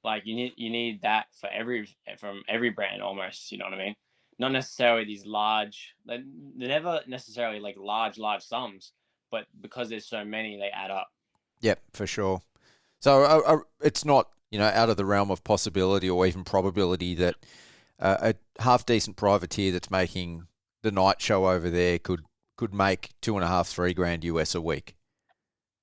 Like you need that from every brand almost, you know what I mean? Not necessarily these large, they're never necessarily like large sums, but because there's so many, they add up. Yep, for sure. So it's not, out of the realm of possibility or even probability that a half-decent privateer that's making the night show over there could make $2,500-3,000 US a week.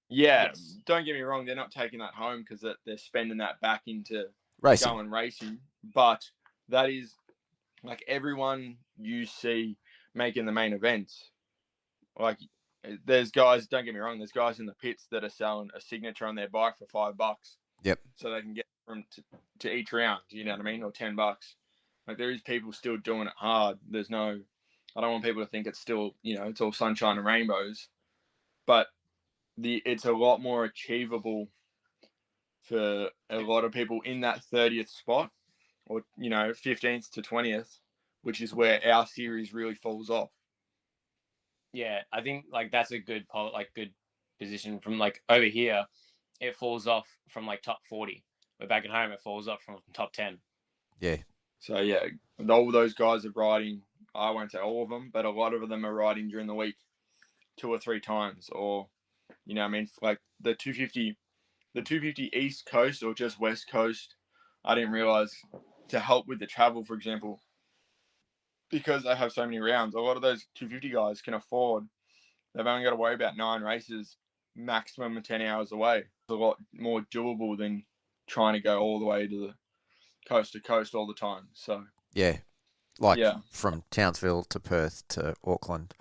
Yeah, yes. Don't get me wrong, they're not taking that home because they're spending that back into racing. Going racing. But that is, like, everyone you see making the main events. Like, there's guys, don't get me wrong, there's guys in the pits that are selling a signature on their bike for $5. Yep. So they can get to each round. You know what I mean? Or $10. Like there is people still doing it hard. I don't want people to think it's still, it's all sunshine and rainbows, but it's a lot more achievable for a lot of people in that 30th spot, or 15th to 20th, which is where our series really falls off. Yeah, I think like that's a good position from like over here. It falls off from like top 40. But back at home, it falls off from top 10. Yeah. So yeah, all those guys are riding. I won't say all of them, but a lot of them are riding during the week 2 or 3 times, or like the 250 East Coast or just West Coast. I didn't realize to help with the travel, for example, because they have so many rounds. A lot of those 250 guys can afford. They've only got to worry about 9 races, maximum of 10 hours away. It's a lot more doable than trying to go all the way to coast all the time. So yeah, from Townsville to Perth to Auckland.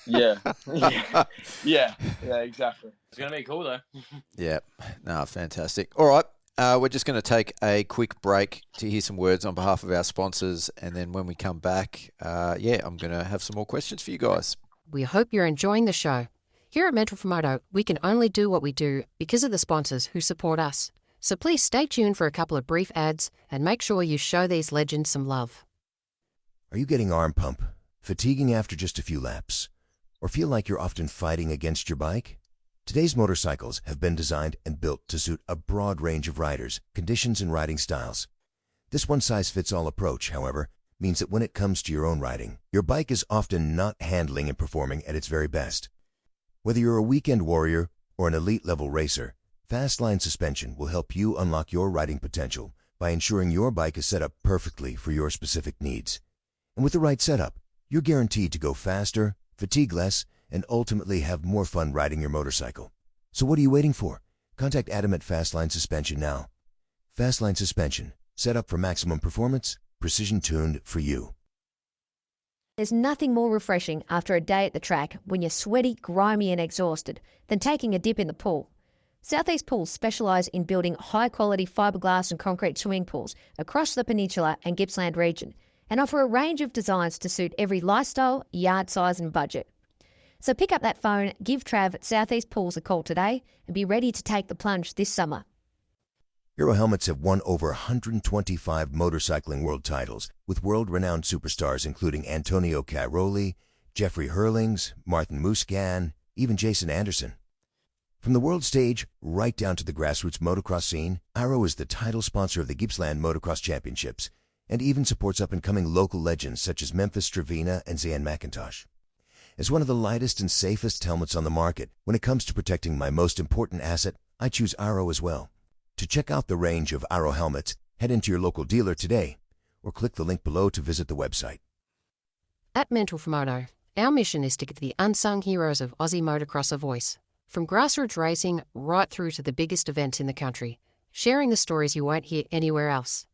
yeah, exactly. It's gonna be cool though. Yeah, no, fantastic. All right. We're just going to take a quick break to hear some words on behalf of our sponsors, and then when we come back, I'm going to have some more questions for you guys. We hope you're enjoying the show. Here at Mental for Moto, we can only do what we do because of the sponsors who support us. So please stay tuned for a couple of brief ads and make sure you show these legends some love. Are you getting arm pump, fatiguing after just a few laps, or feel like you're often fighting against your bike? Today's motorcycles have been designed and built to suit a broad range of riders, conditions, and riding styles. This one-size-fits-all approach, however, means that when it comes to your own riding, your bike is often not handling and performing at its very best. Whether you're a weekend warrior or an elite-level racer, Fastline Suspension will help you unlock your riding potential by ensuring your bike is set up perfectly for your specific needs. And with the right setup, you're guaranteed to go faster, fatigue less, and ultimately have more fun riding your motorcycle. So what are you waiting for? Contact Adam at Fastline Suspension now. Fastline Suspension, set up for maximum performance, precision tuned for you. There's nothing more refreshing after a day at the track when you're sweaty, grimy and exhausted than taking a dip in the pool. Southeast Pools specialise in building high-quality fiberglass and concrete swimming pools across the Peninsula and Gippsland region and offer a range of designs to suit every lifestyle, yard size and budget. So pick up that phone, give Trav at Southeast Pools a call today and be ready to take the plunge this summer. Hero helmets have won over 125 motorcycling world titles with world-renowned superstars including Antonio Cairoli, Jeffrey Hurlings, Martin Muscan, even Jason Anderson. From the world stage right down to the grassroots motocross scene, Arrow is the title sponsor of the Gippsland Motocross Championships and even supports up-and-coming local legends such as Memphis Stravina and Zane Mackintosh. As one of the lightest and safest helmets on the market, when it comes to protecting my most important asset, I choose Arrow as well. To check out the range of Arrow helmets, head into your local dealer today or click the link below to visit the website. At Mental for Moto, our mission is to give the unsung heroes of Aussie motocross a voice. From grassroots racing right through to the biggest events in the country, sharing the stories you won't hear anywhere else.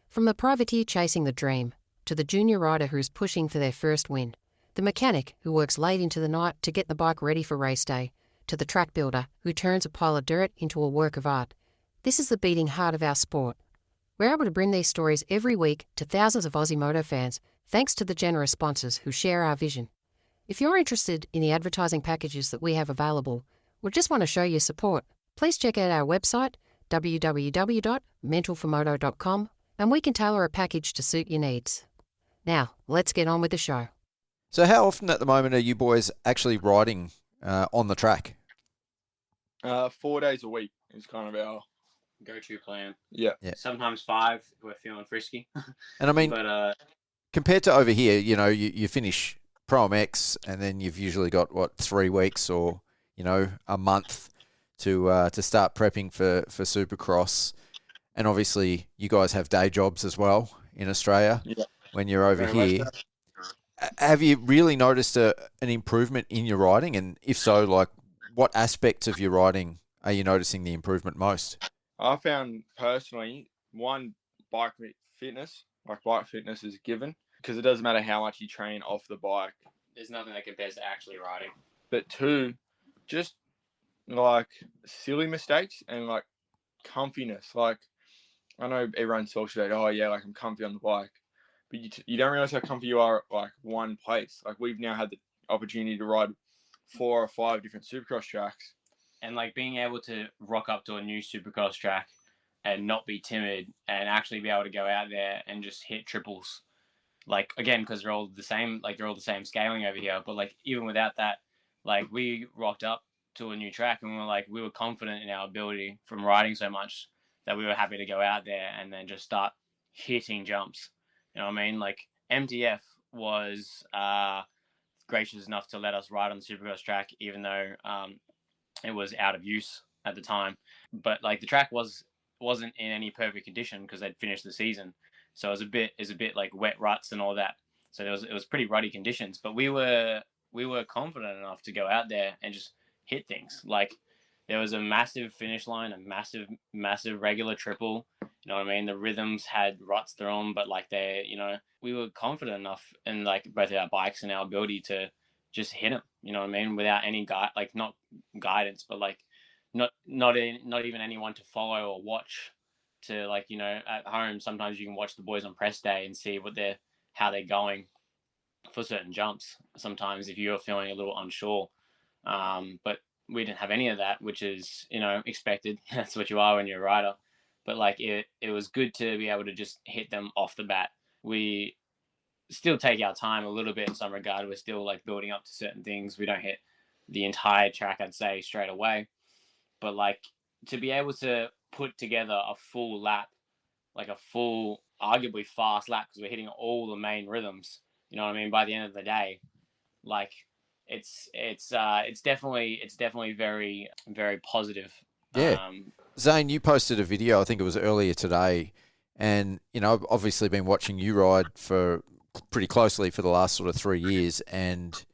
From the privateer chasing the dream, to the junior rider who's pushing for their first win, the mechanic who works late into the night to get the bike ready for race day, to the track builder who turns a pile of dirt into a work of art. This is the beating heart of our sport. We're able to bring these stories every week to thousands of Aussie moto fans thanks to the generous sponsors who share our vision. If you're interested in the advertising packages that we have available, or just want to show your support, please check out our website, www.mentalformoto.com, and we can tailor a package to suit your needs. Now, let's get on with the show. So how often at the moment are you boys actually riding on the track? 4 days a week is kind of our go-to plan. Yeah. Sometimes 5 if we're feeling frisky. And I mean, but compared to over here, you finish Pro MX and then you've usually got 3 weeks or a month to start prepping for Supercross, and obviously you guys have day jobs as well in Australia. Yeah. When you're over here, have you really noticed an improvement in your riding? And if so, like what aspects of your riding are you noticing the improvement most? I found personally, one, bike fitness. Like bike fitness is given because it doesn't matter how much you train off the bike. There's nothing that compares to actually riding. But 2, just like silly mistakes and like comfiness. Like I know everyone talks about, oh yeah, like I'm comfy on the bike, but you don't realize how comfy you are at like one place. Like we've now had the opportunity to ride 4 or 5 different supercross tracks. And like being able to rock up to a new supercross track and not be timid and actually be able to go out there and just hit triples. Like, again, because they're all the same, like they're all the same scaling over here. But like, even without that, like we rocked up to a new track and we were confident in our ability from riding so much that we were happy to go out there and then just start hitting jumps. You know what I mean? Like MTF was gracious enough to let us ride on the supercross track, even though it was out of use at the time. But like the track wasn't in any perfect condition because they'd finished the season, so it was a bit like wet ruts and all that. So it was pretty ruddy conditions. But we were confident enough to go out there and just hit things. Like there was a massive finish line, a massive regular triple. You know what I mean? The rhythms had ruts through them, but like we were confident enough in like both our bikes and our ability to just hit them. You know what I mean? Without any not guidance, but like not even anyone to follow or watch. To like, at home sometimes you can watch the boys on press day and see how they're going for certain jumps. Sometimes if you're feeling a little unsure, but we didn't have any of that, which is expected. That's what you are when you're a rider. But like it was good to be able to just hit them off the bat. We still take our time a little bit in some regard. We're still like building up to certain things. We don't hit the entire track, I'd say, straight away. But like to be able to put together a full lap, like a full, arguably fast lap, because we're hitting all the main rhythms. You know what I mean? By the end of the day, like it's definitely very, very positive. Yeah. Zane, you posted a video, I think it was earlier today, and I've obviously been watching you ride for pretty closely for the last sort of 3 years, and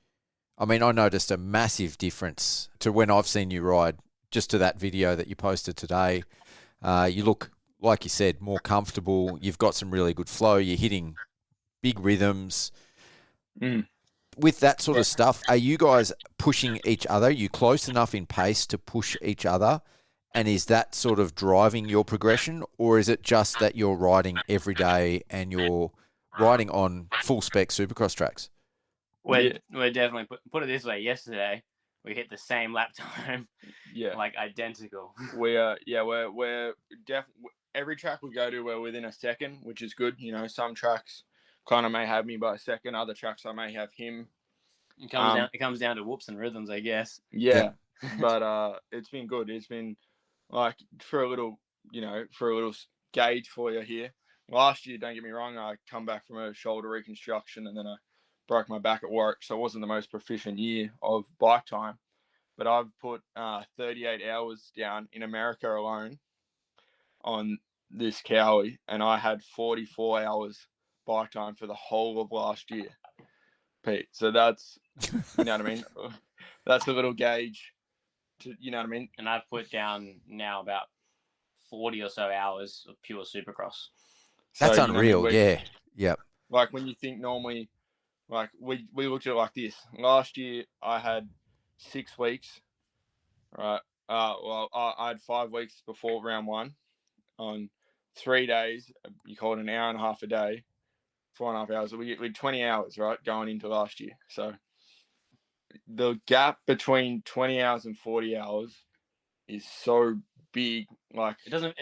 I mean I noticed a massive difference to when I've seen you ride. Just to that video that you posted today, you look, like you said, more comfortable. You've got some really good flow. You're hitting big rhythms. With that sort of stuff, are you guys pushing each other? Are you close enough in pace to push each other? And is that sort of driving your progression? Or is it just that you're riding every day and you're riding on full spec supercross tracks? We're definitely, put it this way, yesterday, we hit the same lap time, like identical. We're definitely every track we go to, we're within a second, which is good. Some tracks Connar may have me by a second, other tracks I may have him. It comes down to whoops and rhythms, I guess. Yeah, but it's been good. It's been like for a little gauge for you here. Last year, don't get me wrong, I come back from a shoulder reconstruction and then I broke my back at work, so it wasn't the most proficient year of bike time. But I've put 38 hours down in America alone on this Cowie, and I had 44 hours bike time for the whole of last year, Pete. So that's, you know what I mean? That's a little gauge to, you know what I mean? And I've put down now about 40 or so hours of pure supercross. That's unreal, yeah. Yep. Like when you think normally, like we looked at it like this. Last year I had 6 weeks, right? I had 5 weeks before round one on 3 days. You call it an hour and a half a day, 4.5 hours. We had 20 hours, right, going into last year. So the gap between 20 hours and 40 hours is so big. Like it's only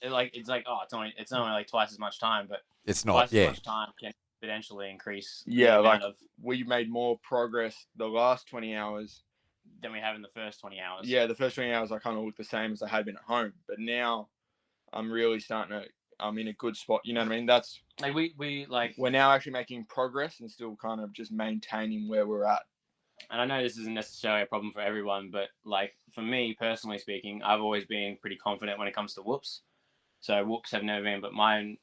like twice as much time, but it's not. Twice as much time can exponentially increase. Yeah, like we made more progress the last 20 hours than we have in the first 20 hours. Yeah, the first 20 hours I kind of looked the same as I had been at home, but now I'm really I'm in a good spot. You know what I mean? That's like we're now actually making progress and still kind of just maintaining where we're at. And I know this isn't necessarily a problem for everyone, but like for me personally speaking, I've always been pretty confident when it comes to whoops. So whoops have never been, but my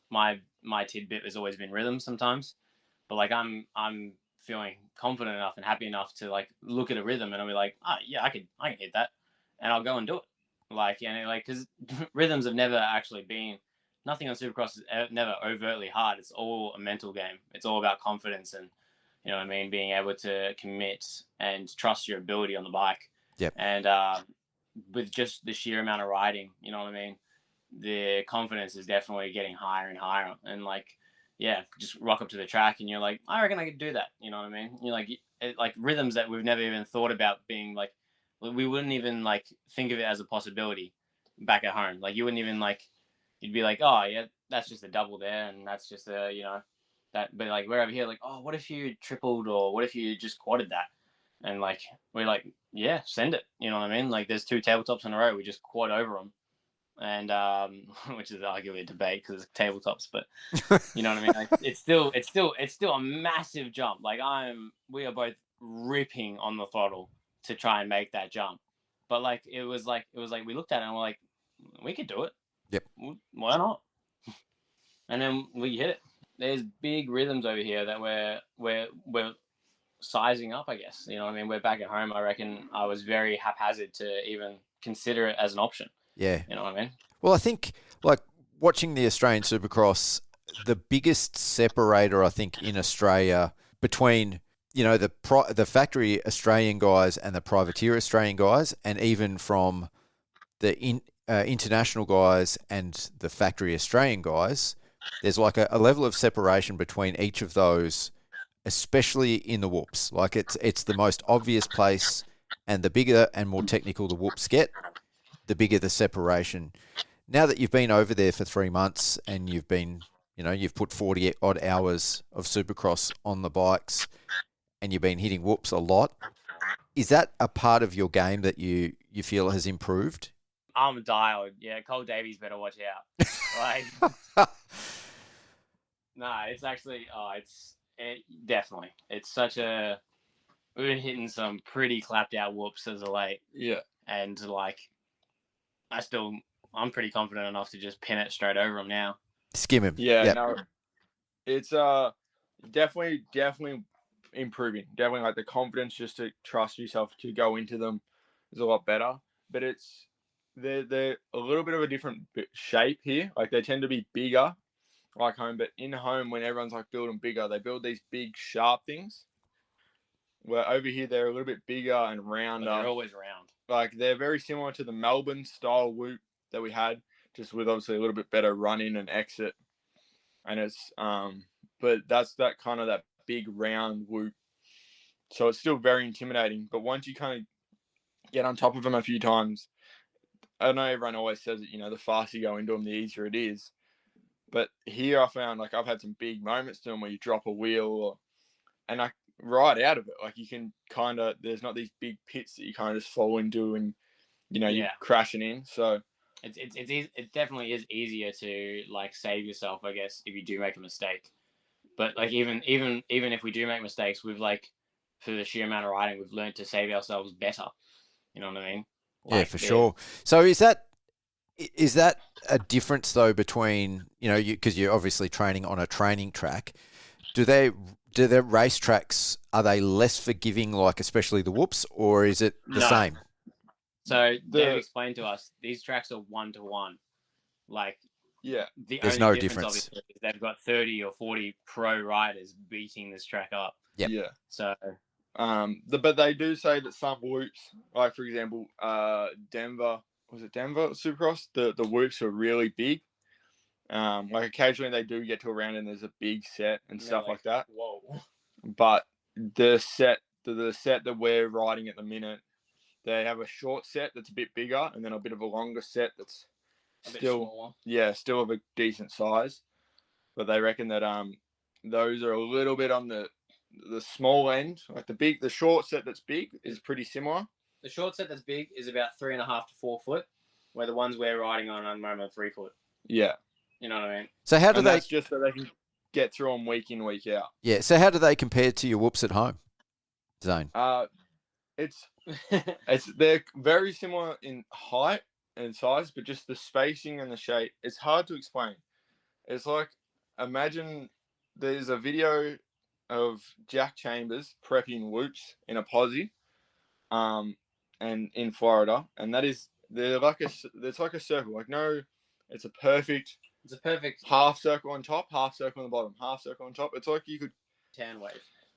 tidbit has always been rhythm sometimes. But like I'm feeling confident enough and happy enough to like look at a rhythm and I'll be like, I can hit that, and I'll go and do it. Because rhythms have never actually been, nothing on Supercross is never overtly hard. It's all a mental game. It's all about confidence and, you know what I mean, being able to commit and trust your ability on the bike. Yep. And with just the sheer amount of riding, you know what I mean, the confidence is definitely getting higher and higher. And like, yeah, just rock up to the track and you're like, I reckon I could do that. You know what I mean? You're like rhythms that we've never even thought about being like, we wouldn't even like think of it as a possibility back at home. Like you wouldn't even like, you'd be like, oh yeah, that's just a double there. And that's just that, but like we're over here like, oh, what if you tripled or what if you just quadded that? And like, we're like, yeah, send it. You know what I mean? Like there's 2 tabletops in a row. We just quad over them. And which is arguably a debate because it's tabletops, but you know what I mean. Like, it's still a massive jump. Like we are both ripping on the throttle to try and make that jump, but like it was like we looked at it and we're like, we could do it. Yep. Why not? And then we hit it. There's big rhythms over here that we're sizing up. I guess you know what I mean. We're back at home. I reckon I was very haphazard to even consider it as an option. Yeah. You know what I mean? Well, I think like watching the Australian Supercross, the biggest separator I think in Australia between the factory Australian guys and the privateer Australian guys, and even from the international guys and the factory Australian guys, there's like a level of separation between each of those, especially in the whoops. Like it's the most obvious place, and the bigger and more technical the whoops get, the bigger the separation. Now that you've been over there for 3 months and you've put 40 odd hours of Supercross on the bikes and you've been hitting whoops a lot, is that a part of your game that you feel has improved? I'm dialed. Yeah, Cole Davies better watch out. Like, it's actually, definitely. It's such a, we've been hitting some pretty clapped out whoops as of late. Yeah. And like, I'm pretty confident enough to just pin it straight over him now. Skim him. Yeah, yep. No, it's definitely improving. Definitely like the confidence just to trust yourself to go into them is a lot better. But they're a little bit of a different shape here. Like they tend to be bigger like home, but in home when everyone's like building bigger, they build these big sharp things. Where over here they're a little bit bigger and rounder. But they're always round. Like they're very similar to the Melbourne style whoop that we had, just with obviously a little bit better run in and exit. And it's but that's that kind of that big round whoop. So it's still very intimidating. But once you kind of get on top of them a few times, I know everyone always says it, the faster you go into them, the easier it is. But here I found like I've had some big moments to them where you drop a wheel and I ride out of it. Like you can kind of, there's not these big pits that you kind of just fall into and, you're crashing in. So it definitely is easier to like save yourself, I guess, if you do make a mistake. But like even if we do make mistakes, we've like, for the sheer amount of riding, we've learned to save ourselves better. You know what I mean? Yeah, for sure. So is that a difference though between, because you're obviously training on a training track, do their racetracks, are they less forgiving, like especially the whoops, or is it the same? So Dave explained to us, these tracks are 1-to-1. Like, yeah, there's no difference. Obviously, is they've got 30 or 40 pro riders beating this track up. Yep. Yeah. So, but they do say that some whoops, like for example, Denver Supercross, the whoops are really big. Like occasionally they do get to a round and there's a big set and stuff like that. Whoa. But the set that we're riding at the minute, they have a short set that's a bit bigger and then a bit of a longer set that's still of a decent size. But they reckon that those are a little bit on the small end. Like the short set that's big is pretty similar. The short set that's big is about 3.5 to 4 foot, where the ones we're riding on at the moment are 3 foot. Yeah. You know what I mean? So how do they? That's just so they can get through them week in, week out. Yeah. So how do they compare to your whoops at home, Zane? They're very similar in height and size, but just the spacing and the shape, it's hard to explain. It's like, imagine there's a video of Jack Chambers prepping whoops in a posse, and in Florida, and it's like a circle. Like it's a perfect half circle on top, half circle on the bottom, half circle on top. It's like you could tan wave.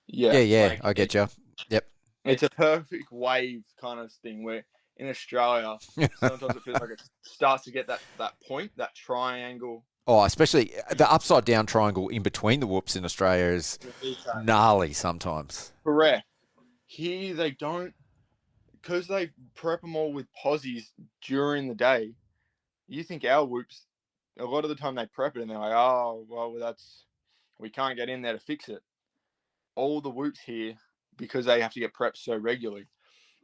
Yeah. Yeah. Like I get you. Yep. It's a perfect wave kind of thing where in Australia, sometimes it feels like it starts to get that point, that triangle. Oh, especially the upside down triangle in between the whoops in Australia is gnarly sometimes. Correct. Here they don't, because they prep them all with posies during the day. You think our whoops, a lot of the time they prep it and they're like, oh, well, we can't get in there to fix it. All the whoops here, because they have to get prepped so regularly,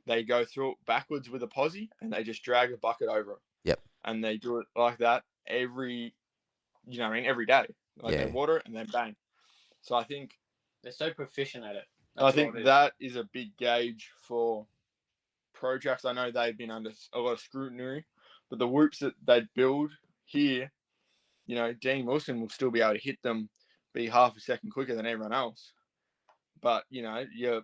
they go through it backwards with a posi and they just drag a bucket over it. Yep. And they do it like that every day. Like they water it and then bang. So I think they're so proficient at it. I think that is a big gauge for pro tracks. I know they've been under a lot of scrutiny, but the whoops that they build here, Dean Wilson will still be able to hit them, be half a second quicker than everyone else. But, your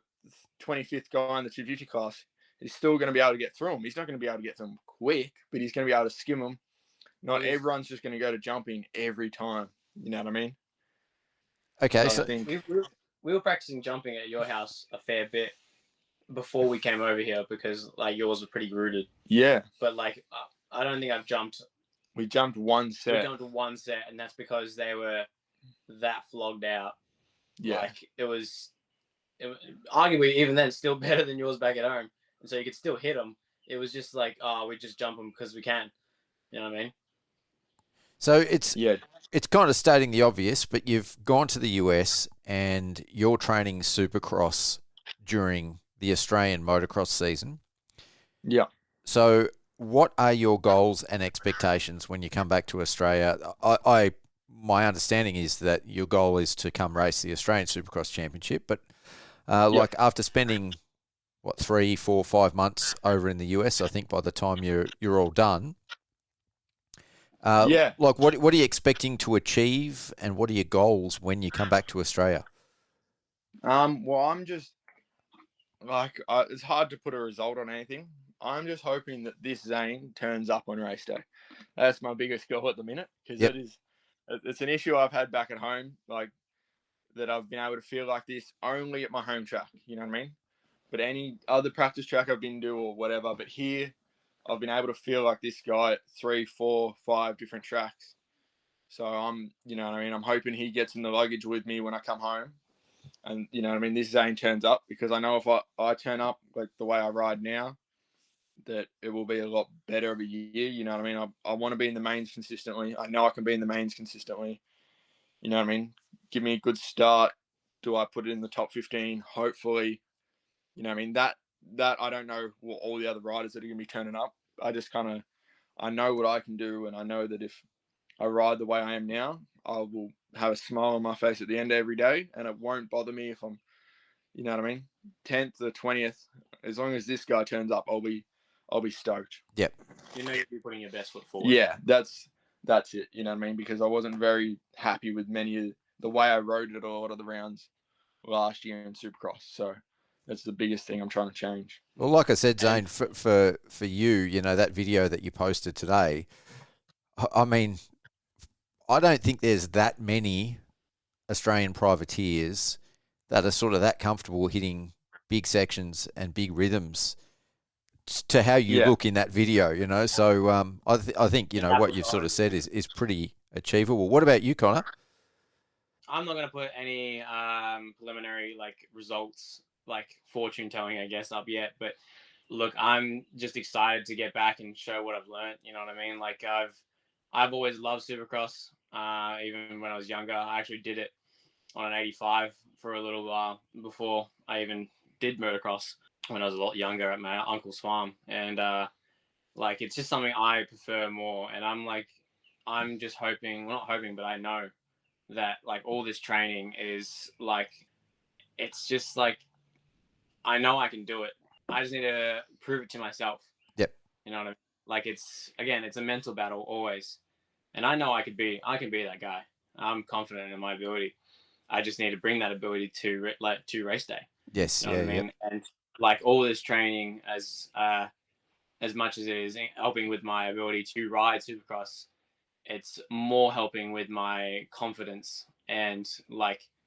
25th guy in the 250 class is still going to be able to get through them. He's not going to be able to get them quick, but he's going to be able to skim them. Not everyone's just going to go to jumping every time. You know what I mean? Okay, so so we were practicing jumping at your house a fair bit before we came over here because yours was pretty rooted. Yeah. But I don't think I've jumped. We jumped one set. We jumped one set, and that's because they were that flogged out. Yeah. It was arguably even then still better than yours back at home, and so you could still hit them. It was just we just jump them because we can. You know what I mean? So it's kind of stating the obvious, but you've gone to the US and you're training supercross during the Australian motocross season. Yeah. So what are your goals and expectations when you come back to Australia? My understanding is that your goal is to come race the Australian Supercross Championship, but after spending 3, 4, 5 months over in the US, I think by the time you're all done. What are you expecting to achieve, and what are your goals when you come back to Australia? Well, I'm just it's hard to put a result on anything. I'm just hoping that this Zane turns up on race day. That's my biggest goal at the minute, because it's an issue I've had back at home, that I've been able to feel like this only at my home track. You know what I mean? But any other practice track I've been to or whatever, but here I've been able to feel like this guy at 3, 4, 5 different tracks. So I'm hoping he gets in the luggage with me when I come home. And, this Zane turns up, because I know if I turn up like the way I ride now, that it will be a lot better of a year. You know what I mean? I want to be in the mains consistently. I know I can be in the mains consistently. You know what I mean? Give me a good start. Do I put it in the top 15? Hopefully. You know what I mean? That I don't know what all the other riders that are going to be turning up. I know what I can do, and I know that if I ride the way I am now, I will have a smile on my face at the end of every day, and it won't bother me if I'm, 10th or 20th. As long as this guy turns up, I'll be stoked. Yep. You'll be putting your best foot forward. Yeah, that's it. You know what I mean? Because I wasn't very happy with the way I rode it a lot of the rounds last year in Supercross. So that's the biggest thing I'm trying to change. Well, like I said, Zane, for you, that video that you posted today, I mean, I don't think there's that many Australian privateers that are sort of that comfortable hitting big sections and big rhythms to how you look in that video, So I think, what you've sort of said is pretty achievable. What about you, Connar? I'm not going to put any preliminary results, fortune telling, I guess, up yet. But look, I'm just excited to get back and show what I've learned. You know what I mean? I've always loved Supercross. Even when I was younger, I actually did it on an 85 for a little while before I even did motocross when I was a lot younger at my uncle's farm. And it's just something I prefer more. And I'm just hoping, well, not hoping, but I know that all this training is it's just I know I can do it. I just need to prove it to myself. Yep. You know what I mean? It's a mental battle always. And I know I can be that guy. I'm confident in my ability. I just need to bring that ability to race day. Yes. You know what I mean? And all this training, as much as it is helping with my ability to ride Supercross, it's more helping with my confidence and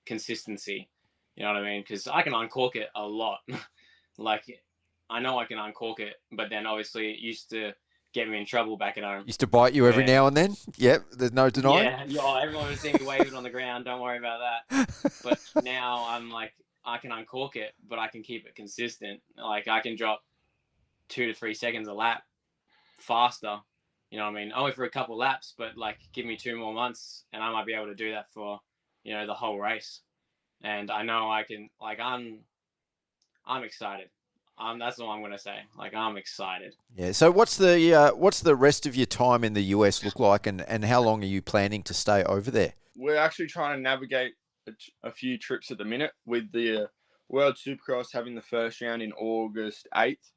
consistency. You know what I mean? Because I can uncork it a lot. I know I can uncork it, but then obviously it used to get me in trouble back at home. Used to bite you every now and then. Yep, there's no denying. Yeah, everyone would see me waving on the ground. Don't worry about that. But now I'm like, I can uncork it, but I can keep it consistent. Like I can drop 2 to 3 seconds a lap faster. You know what I mean? Only for a couple laps, but like give me 2 more months and I might be able to do that for, the whole race. And I know I can, like, I'm excited. That's all I'm going to say. Like, I'm excited. Yeah. So what's the rest of your time in the US look like, and how long are you planning to stay over there? We're actually trying to navigate a few trips at the minute with the World Supercross having the first round in August 8th.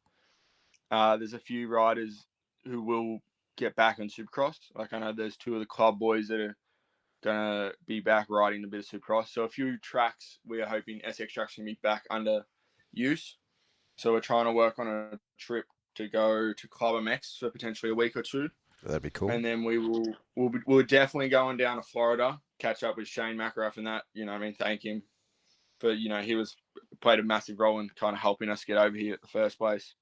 There's a few riders who will get back on Supercross. Like I know there's 2 of the club boys that are going to be back riding a bit of Supercross. So a few tracks we are hoping SX tracks can be back under use. So we're trying to work on a trip to go to Club MX for potentially a week or 2. That'd be cool. And then we're definitely going down to Florida, catch up with Shane Mackintosh and that. Thank him for he played a massive role in kind of helping us get over here at the first place.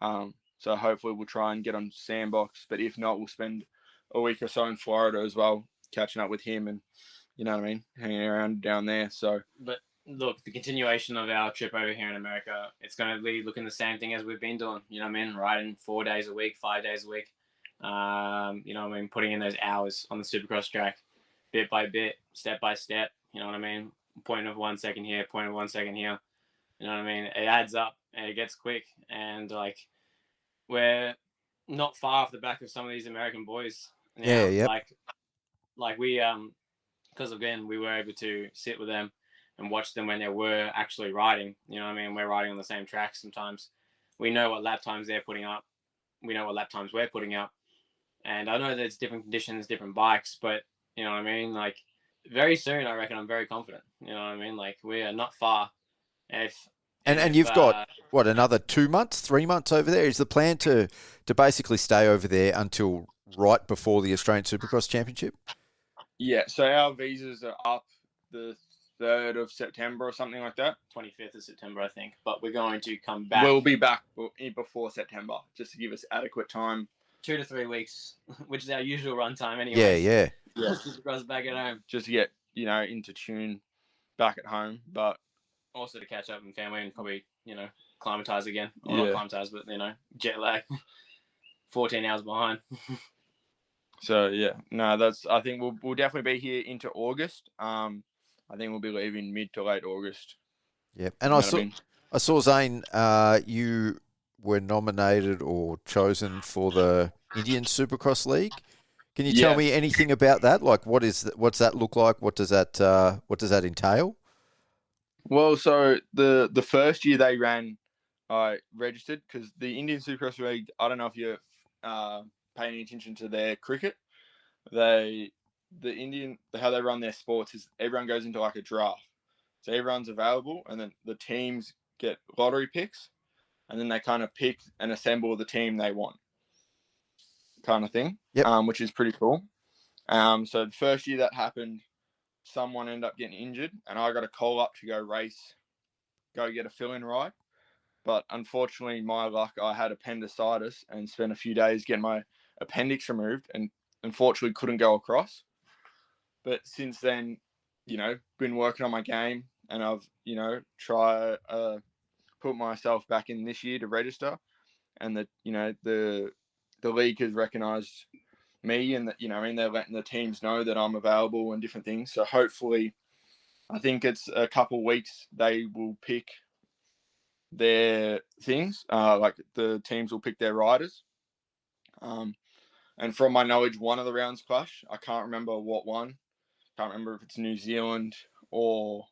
So hopefully we'll try and get on Sandbox, but if not, we'll spend a week or so in Florida as well, catching up with him and hanging around down there. So, but look, the continuation of our trip over here in America, it's going to be looking the same thing as we've been doing. Riding 4 days a week, 5 days a week. Putting in those hours on the Supercross track, bit by bit, step by step. Point of 1 second here, point of 1 second here. It adds up and it gets quick. And like, we're not far off the back of some of these American boys. Yeah. Like we, because again, we were able to sit with them and watch them when they were actually riding. We're riding on the same track sometimes. We know what lap times they're putting up. We know what lap times we're putting up. And I know there's different conditions, different bikes, but like very soon, I reckon I'm very confident. Like we are not far. And you've got, another 2 months, 3 months over there? Is the plan to basically stay over there until right before the Australian Supercross Championship? Yeah, so our visas are up the 3rd of September or something like that. 25th of September, I think. But we're going to come back. We'll be back before September, just to give us adequate time. 2 to 3 weeks, which is our usual run time anyway. Yeah. Supercross back at home. Just to get, into tune back at home. But also to catch up with family and probably, climatize again. Not climatize, but, jet lag. 14 hours behind. So, yeah. No, I think we'll definitely be here into August. I think we'll be leaving mid to late August. Yeah. And I saw, Zane, you were nominated or chosen for the Indian Supercross League. Can you tell me anything about that? Like, what's that look like? What does that entail? Well, so the first year they ran, I registered because the Indian Supercross League, I don't know if you're paying any attention to their cricket. How they run their sports is everyone goes into like a draft. So everyone's available and then the teams get lottery picks and then they kind of pick and assemble the team they want kind of thing, which is pretty cool. So the first year that happened, someone ended up getting injured and I got a call up to go get a fill-in ride. But unfortunately, my luck, I had appendicitis and spent a few days getting my appendix removed and unfortunately couldn't go across. But since then, been working on my game and I've, try put myself back in this year to register. And the league has recognised me and they're letting the teams know that I'm available and different things. So hopefully, I think it's a couple weeks they will pick their things. Like the teams will pick their riders. And from my knowledge, one of the rounds clash. I can't remember what one. Can't remember if it's New Zealand or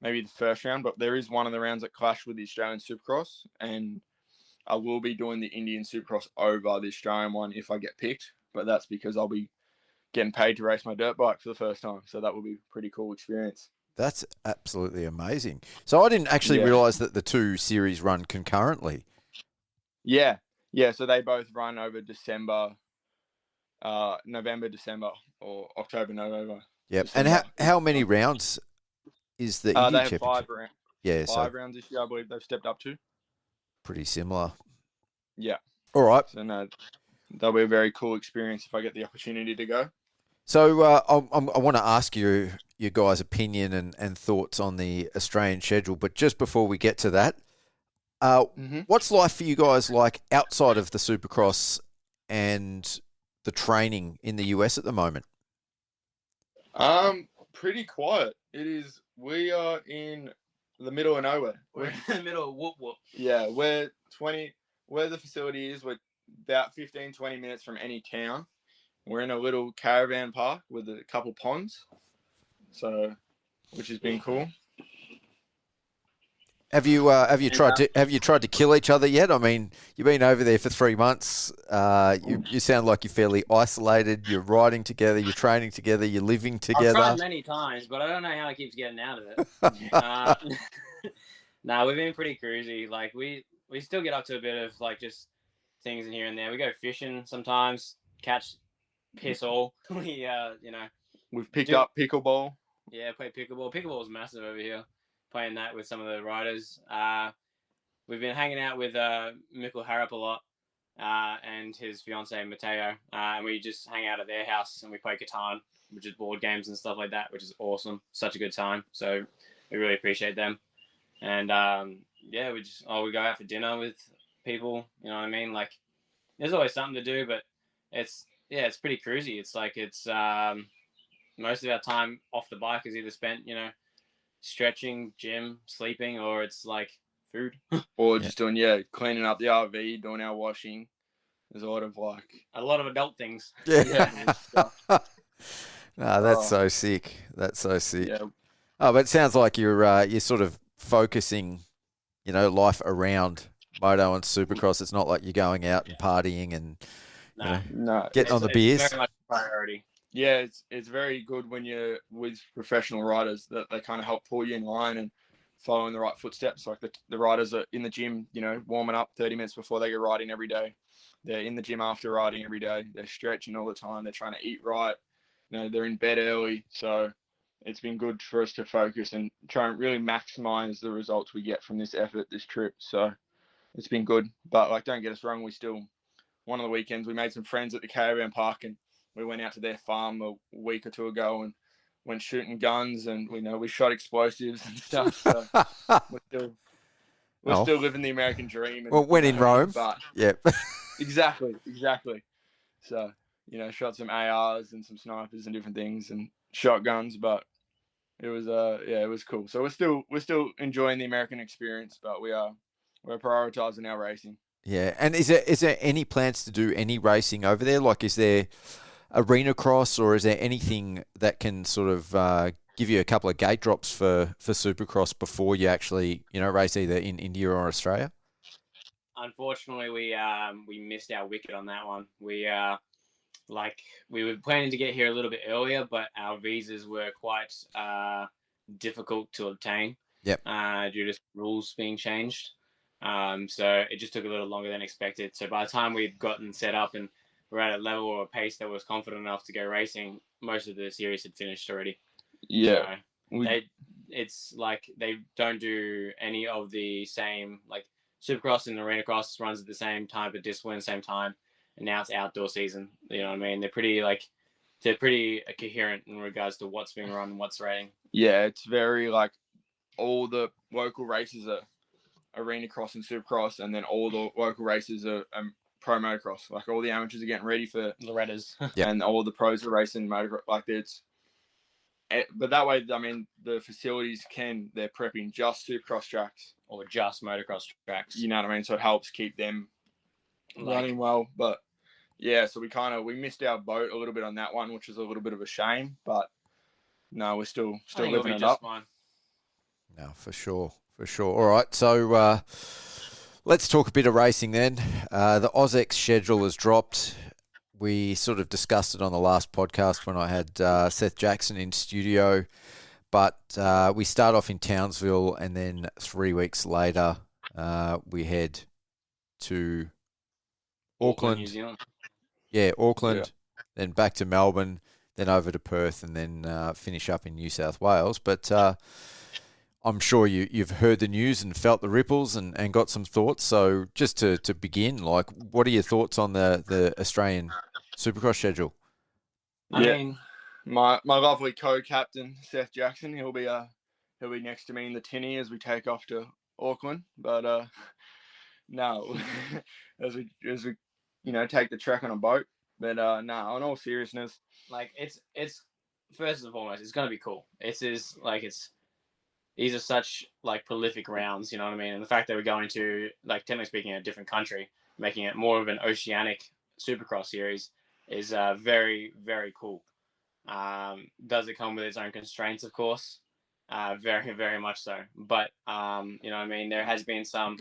maybe the first round, but there is one of the rounds that clash with the Australian Supercross, and I will be doing the Indian Supercross over the Australian one if I get picked, but that's because I'll be getting paid to race my dirt bike for the first time, so that will be a pretty cool experience. That's absolutely amazing. So I didn't actually realise that the two series run concurrently. Yeah, so they both run over November, December, or October, November. Yep. And how many rounds is the Indian Championship? 5 rounds. Yeah, 5 rounds this year, I believe they've stepped up to. pretty similar. Yeah. All right. So no, that'll be a very cool experience if I get the opportunity to go. So I want to ask you guys' opinion and thoughts on the Australian schedule, but just before we get to that, what's life for you guys like outside of the Supercross and the training in the US at the moment? Pretty quiet. It is. We are in the middle of nowhere. We're in the middle of whoop whoop. Yeah, where the facility is, we're about 15, 20 minutes from any town. We're in a little caravan park with a couple ponds, so which has been cool. Have you tried to kill each other yet? I mean, you've been over there for 3 months. You sound like you're fairly isolated. You're riding together. You're training together. You're living together. I've tried many times, but I don't know how it keeps getting out of it. No, we've been pretty cruisy. Like we still get up to a bit of like just things in here and there. We go fishing sometimes, catch piss all. We We've picked up pickleball. Yeah, play pickleball. Pickleball is massive over here. Playing that with some of the riders. We've been hanging out with Mikkel Harrop a lot and his fiance Matteo, and we just hang out at their house and we play Catan, which is board games and stuff like that, which is awesome. Such a good time. So we really appreciate them. And we go out for dinner with people. You know what I mean? Like, there's always something to do, but it's pretty cruisy. It's like most of our time off the bike is either spent, stretching, gym, sleeping, or it's like food. Or just doing, cleaning up the RV, doing our washing. There's a lot of adult things. Yeah. That's so sick. That's so sick. Yeah. Oh, but it sounds like you're sort of focusing, life around moto and Supercross. It's not like you're going out and partying and getting on the beers. It's very much a priority. Yeah, it's very good when you're with professional riders that they kind of help pull you in line and following the right footsteps. Like the riders are in the gym, warming up 30 minutes before they go riding every day. They're in the gym after riding every day. They're stretching all the time. They're trying to eat right. They're in bed early. So it's been good for us to focus and try and really maximize the results we get from this effort, this trip. So it's been good. But don't get us wrong, one of the weekends we made some friends at the caravan park and we went out to their farm a week or two ago and went shooting guns and we shot explosives and stuff. So we're still living the American dream. Well, when in Rome. But yeah. Exactly. So, shot some ARs and some snipers and different things and shotguns, but it was it was cool. So we're still enjoying the American experience, but we're prioritizing our racing. Yeah. And is there any plans to do any racing over there? Like, is there arena cross, or is there anything that can sort of give you a couple of gate drops for Supercross before you actually race either in India or Australia? Unfortunately, we missed our wicket on that one. We were planning to get here a little bit earlier, but our visas were quite difficult to obtain. Yep. Due to rules being changed. So it just took a little longer than expected. So by the time we'd gotten set up and we're at a level or a pace that was confident enough to go racing, most of the series had finished already. Yeah. So it's like they don't do any of the same, like Supercross and Arena Cross runs at the same type of discipline, same time, and now it's outdoor season. You know what I mean? They're pretty coherent in regards to what's being run and what's rating. Yeah, it's very all the local races are Arena Cross and Supercross, and then all the local races are pro motocross. Like all the amateurs are getting ready for Loretta's. And all the pros are racing motocross. But that way, I mean, the facilities they're prepping just Supercross tracks or just motocross tracks. You know what I mean? So it helps keep them running well. But yeah, so we missed our boat a little bit on that one, which is a little bit of a shame. But no, we're still living it up. Fine. No, for sure. All right, so let's talk a bit of racing then. The AUSX schedule has dropped. We sort of discussed it on the last podcast when I had Seth Jackson in studio, but we start off in Townsville and then 3 weeks later we head to Auckland, New Zealand. Yeah, Auckland, then back to Melbourne, then over to Perth and then finish up in New South Wales. But I'm sure you've heard the news and felt the ripples and got some thoughts. So just to begin, like, what are your thoughts on the Australian Supercross schedule? I mean, my lovely co-captain Seth Jackson, he'll be next to me in the tinny as we take off to Auckland. But no, as we take the trek on a boat. But no, in all seriousness, like it's first and foremost, it's gonna be cool. These are such like prolific rounds, you know what I mean? And the fact that we're going to, like, technically speaking, a different country, making it more of an oceanic Supercross series is very, very cool. Does it come with its own constraints, of course? Very, very much so. But you know what I mean? There has been some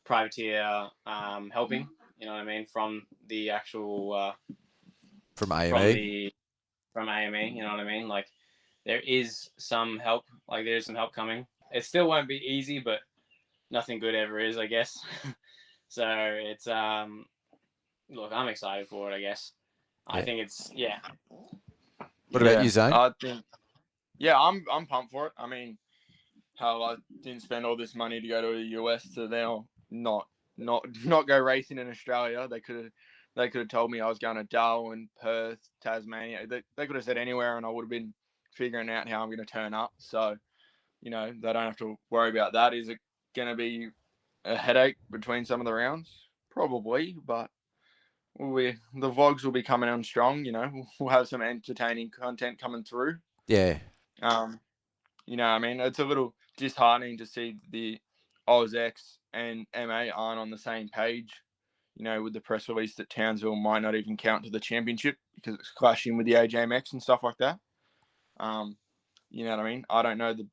privateer helping, you know what I mean, from the actual from AME. From AME, you know what I mean? Like, there is some help. Like, there's some help coming. It still won't be easy, but nothing good ever is, I guess. So it's look, I'm excited for it, I guess. Yeah. I think it's What about you, Zane? I think I'm pumped for it. I mean, hell, I didn't spend all this money to go to the US to now not go racing in Australia. They could have told me I was going to Darwin, Perth, Tasmania. They could have said anywhere, and I would have been figuring out how I'm going to turn up. So, they don't have to worry about that. Is it going to be a headache between some of the rounds? Probably, but the vlogs will be coming on strong. We'll have some entertaining content coming through. Yeah. I mean, it's a little disheartening to see the AUSX and MA aren't on the same page. With the press release that Townsville might not even count to the championship because it's clashing with the AJMX and stuff like that. You know what I mean? I don't know the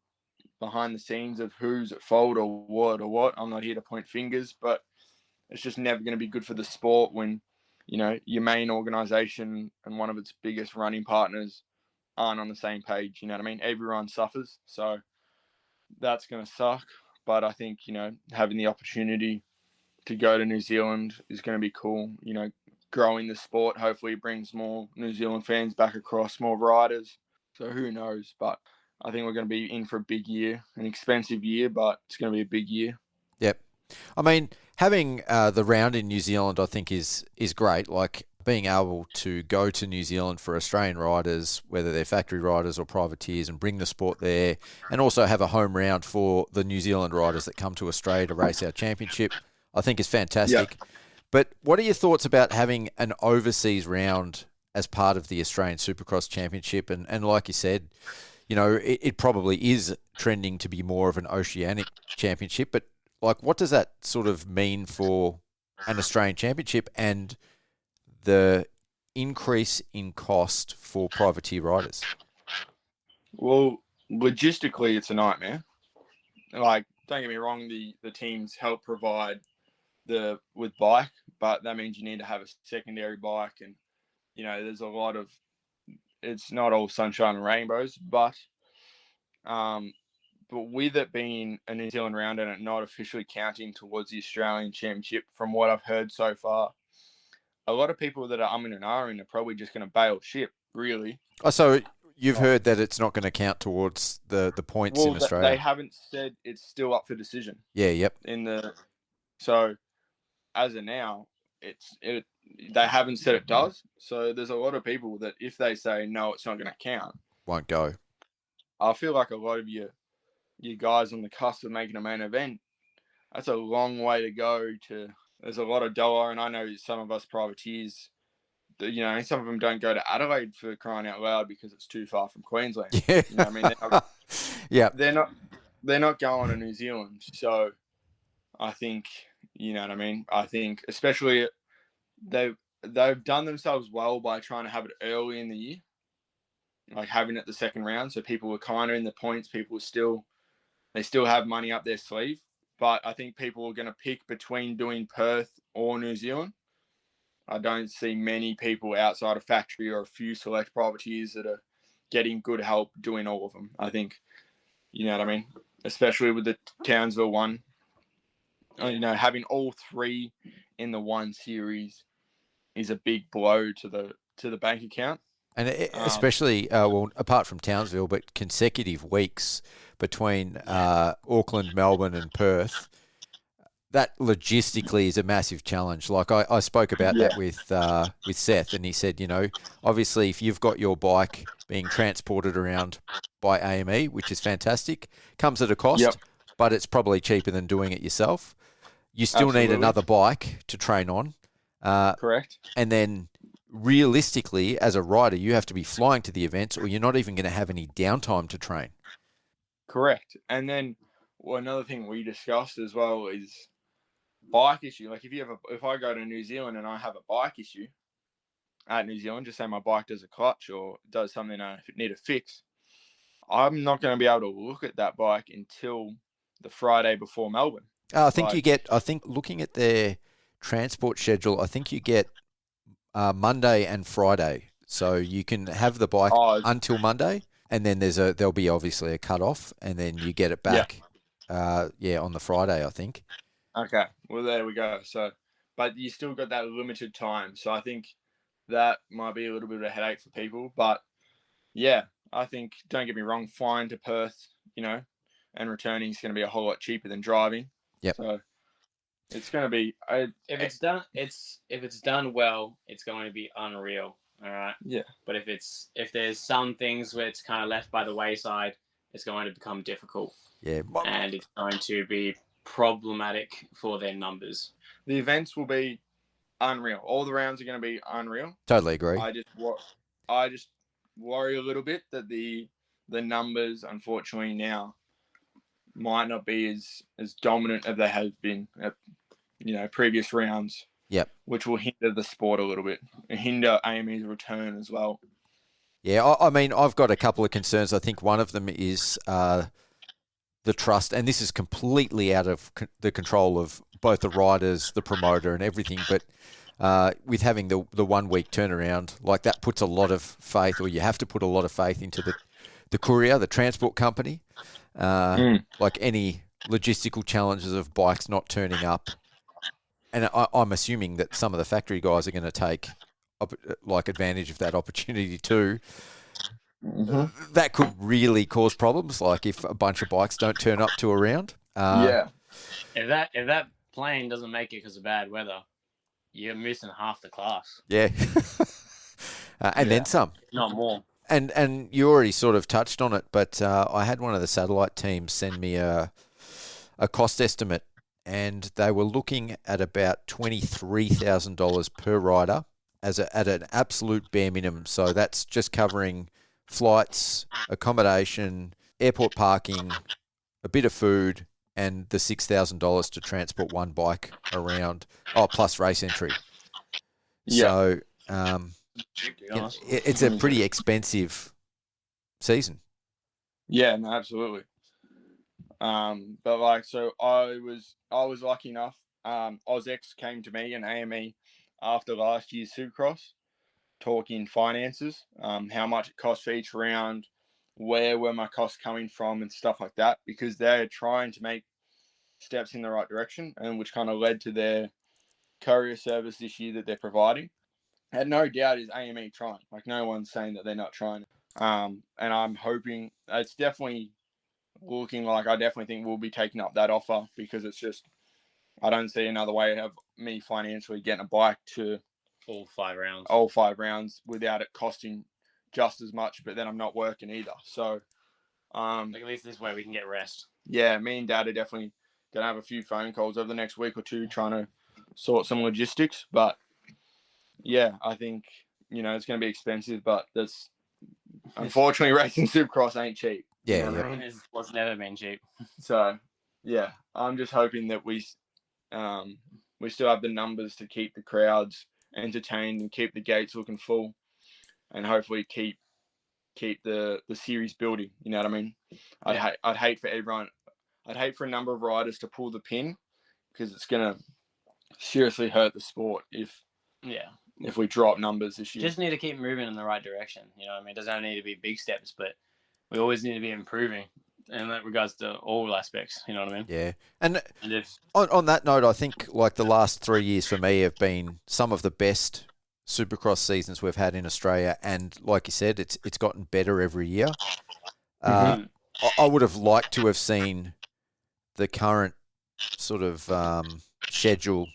behind the scenes of who's at fault or what. I'm not here to point fingers, but it's just never going to be good for the sport when, your main organisation and one of its biggest running partners aren't on the same page. You know what I mean? Everyone suffers. So that's going to suck. But I think, having the opportunity to go to New Zealand is going to be cool. Growing the sport, hopefully it brings more New Zealand fans back across, more riders. So who knows? But I think we're going to be in for a big year, an expensive year, but it's going to be a big year. Yep. I mean, having the round in New Zealand, I think is great. Like, being able to go to New Zealand for Australian riders, whether they're factory riders or privateers, and bring the sport there, and also have a home round for the New Zealand riders that come to Australia to race our championship, I think is fantastic. Yep. But what are your thoughts about having an overseas round as part of the Australian Supercross Championship? And like you said, it probably is trending to be more of an oceanic championship. But, like, what does that sort of mean for an Australian championship and the increase in cost for privateer riders? Well, logistically, it's a nightmare. Like, don't get me wrong, the teams help provide with bike, but that means you need to have a secondary bike, and there's a lot of, it's not all sunshine and rainbows, but with it being a New Zealand round and it not officially counting towards the Australian Championship, from what I've heard so far, a lot of people that are umming and ahhing are probably just going to bail ship, really. Oh, so you've heard that it's not going to count towards the points in Australia? They haven't said it's still up for decision. Yeah, yep. So as of now, they haven't said it does. So there's a lot of people that if they say no, it's not going to count, won't go. I feel like a lot of you guys on the cusp of making a main event, that's a long way to go. There's a lot of dollar, and I know some of us privateers, some of them don't go to Adelaide for crying out loud because it's too far from Queensland. Yeah. You know what I mean? Yeah. They're not going to New Zealand. So I think, you know what I mean? I think especially they've done themselves well by trying to have it early in the year, like having it the second round. So people were kind of in the points. People still have money up their sleeve. But I think people are going to pick between doing Perth or New Zealand. I don't see many people outside of factory or a few select privateers that are getting good help doing all of them. I think, you know what I mean? Especially with the Townsville one, having all three in the one series is a big blow to the bank account. And especially, apart from Townsville, but consecutive weeks between Auckland, Melbourne, and Perth, that logistically is a massive challenge. Like I spoke about that with Seth, and he said, obviously if you've got your bike being transported around by AME, which is fantastic, comes at a cost, but it's probably cheaper than doing it yourself. You still need another bike to train on. Correct. And then realistically, as a rider, you have to be flying to the events, or you're not even going to have any downtime to train. Correct. And then another thing we discussed as well is bike issue. Like if I go to New Zealand and I have a bike issue at New Zealand, just say my bike does a clutch or does something I need a fix, I'm not going to be able to look at that bike until the Friday before Melbourne. I think looking at their transport schedule, I think you get Monday and Friday. So you can have the bike until Monday, and then there'll be obviously a cut-off, and then you get it back on the Friday, I think. Okay, well, there we go. So, but you still got that limited time. So I think that might be a little bit of a headache for people. But, yeah, I think, don't get me wrong, flying to Perth, and returning is going to be a whole lot cheaper than driving. Yep. So it's going to be... if it's done well, it's going to be unreal. All right. Yeah. But if there's some things where it's kind of left by the wayside, it's going to become difficult. Yeah. And it's going to be problematic for their numbers. The events will be unreal. All the rounds are going to be unreal. Totally agree. I just worry a little bit that the numbers, unfortunately, now might not be as dominant as they have been at previous rounds. Yep. Which will hinder the sport a little bit and hinder AME's return as well. Yeah, I mean, I've got a couple of concerns. I think one of them is the trust, and this is completely out of the control of both the riders, the promoter, and everything. But with having the 1 week turnaround, like that puts a lot of faith, or you have to put a lot of faith into the courier, the transport company. Like any logistical challenges of bikes not turning up. And I'm assuming that some of the factory guys are going to take advantage of that opportunity too. Mm-hmm. That could really cause problems, like if a bunch of bikes don't turn up to a round. If that plane doesn't make it because of bad weather, you're missing half the class. Yeah. Then some. Not more. And you already sort of touched on it, but I had one of the satellite teams send me a cost estimate, and they were looking at about $23,000 per rider at an absolute bare minimum. So that's just covering flights, accommodation, airport parking, a bit of food, and the $6,000 to transport one bike around. Plus race entry. Yeah. So it's a pretty expensive season. Yeah, no, absolutely. But so I was lucky enough. AUSX came to me and AME after last year's Supercross, talking finances, how much it cost for each round, where were my costs coming from, and stuff like that, because they're trying to make steps in the right direction, and which kind of led to their courier service this year that they're providing. And no doubt is AME trying. Like, no one's saying that they're not trying. And I'm hoping it's definitely looking like I definitely think we'll be taking up that offer, because it's just, I don't see another way of me financially getting a bike to all 5 rounds without it costing just as much, but then I'm not working either. So at least this way we can get rest. Yeah, me and Dad are definitely going to have a few phone calls over the next week or two trying to sort some logistics. But yeah, I think, it's going to be expensive, but that's unfortunately racing Supercross ain't cheap. Yeah, It's never been cheap. So yeah, I'm just hoping that we still have the numbers to keep the crowds entertained and keep the gates looking full, and hopefully keep the series building. You know what I mean? Yeah. I'd hate for a number of riders to pull the pin, because it's gonna seriously hurt the sport if we drop numbers this year. Just need to keep moving in the right direction. You know what I mean? It doesn't need to be big steps, but we always need to be improving in that regards to all aspects. You know what I mean? Yeah. And if on that note, I think like the last 3 years for me have been some of the best Supercross seasons we've had in Australia. And like you said, it's gotten better every year. I would have liked to have seen the current sort of schedule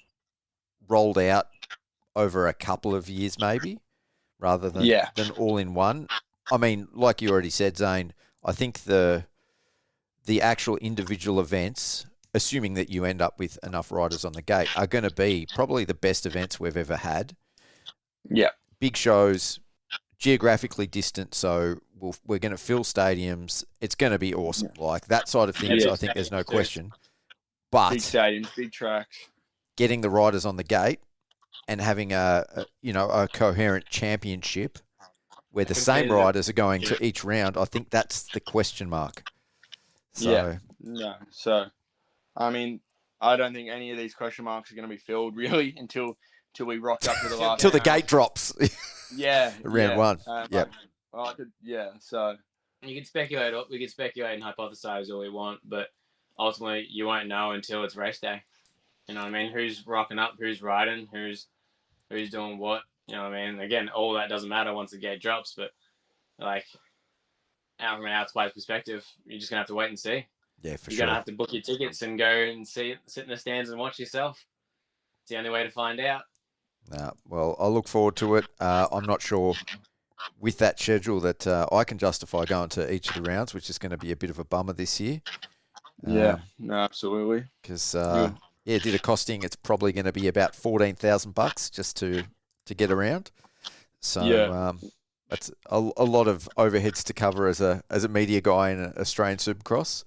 rolled out over a couple of years, maybe, rather than all in one. I mean, like you already said, Zane, I think the actual individual events, assuming that you end up with enough riders on the gate, are going to be probably the best events we've ever had. Yeah. Big shows, geographically distant, so we're going to fill stadiums. It's going to be awesome. Like that side of things, I think there's no question. But big stadiums, big tracks, getting the riders on the gate and having a coherent championship where the same riders are going to each round, I think that's the question mark. So, So, I mean, I don't think any of these question marks are going to be filled really until we rock up to the last. Till the gate drops. Round one. So you can speculate. We can speculate and hypothesize all we want, but ultimately you won't know until it's race day. You know what I mean? Who's rocking up? Who's riding? Who's doing what? You know what I mean? Again, all that doesn't matter once the gate drops, but like from an outsider's perspective, you're just gonna have to wait and see. Yeah, for You're sure. gonna have to book your tickets and go and sit in the stands and watch yourself. It's the only way to find out. Well, I look forward to it. I'm not sure with that schedule that I can justify going to each of the rounds, which is going to be a bit of a bummer this year. Absolutely. Because did a costing. It's probably going to be about $14,000 just to get around. So that's a lot of overheads to cover as a media guy in Australian Supercross.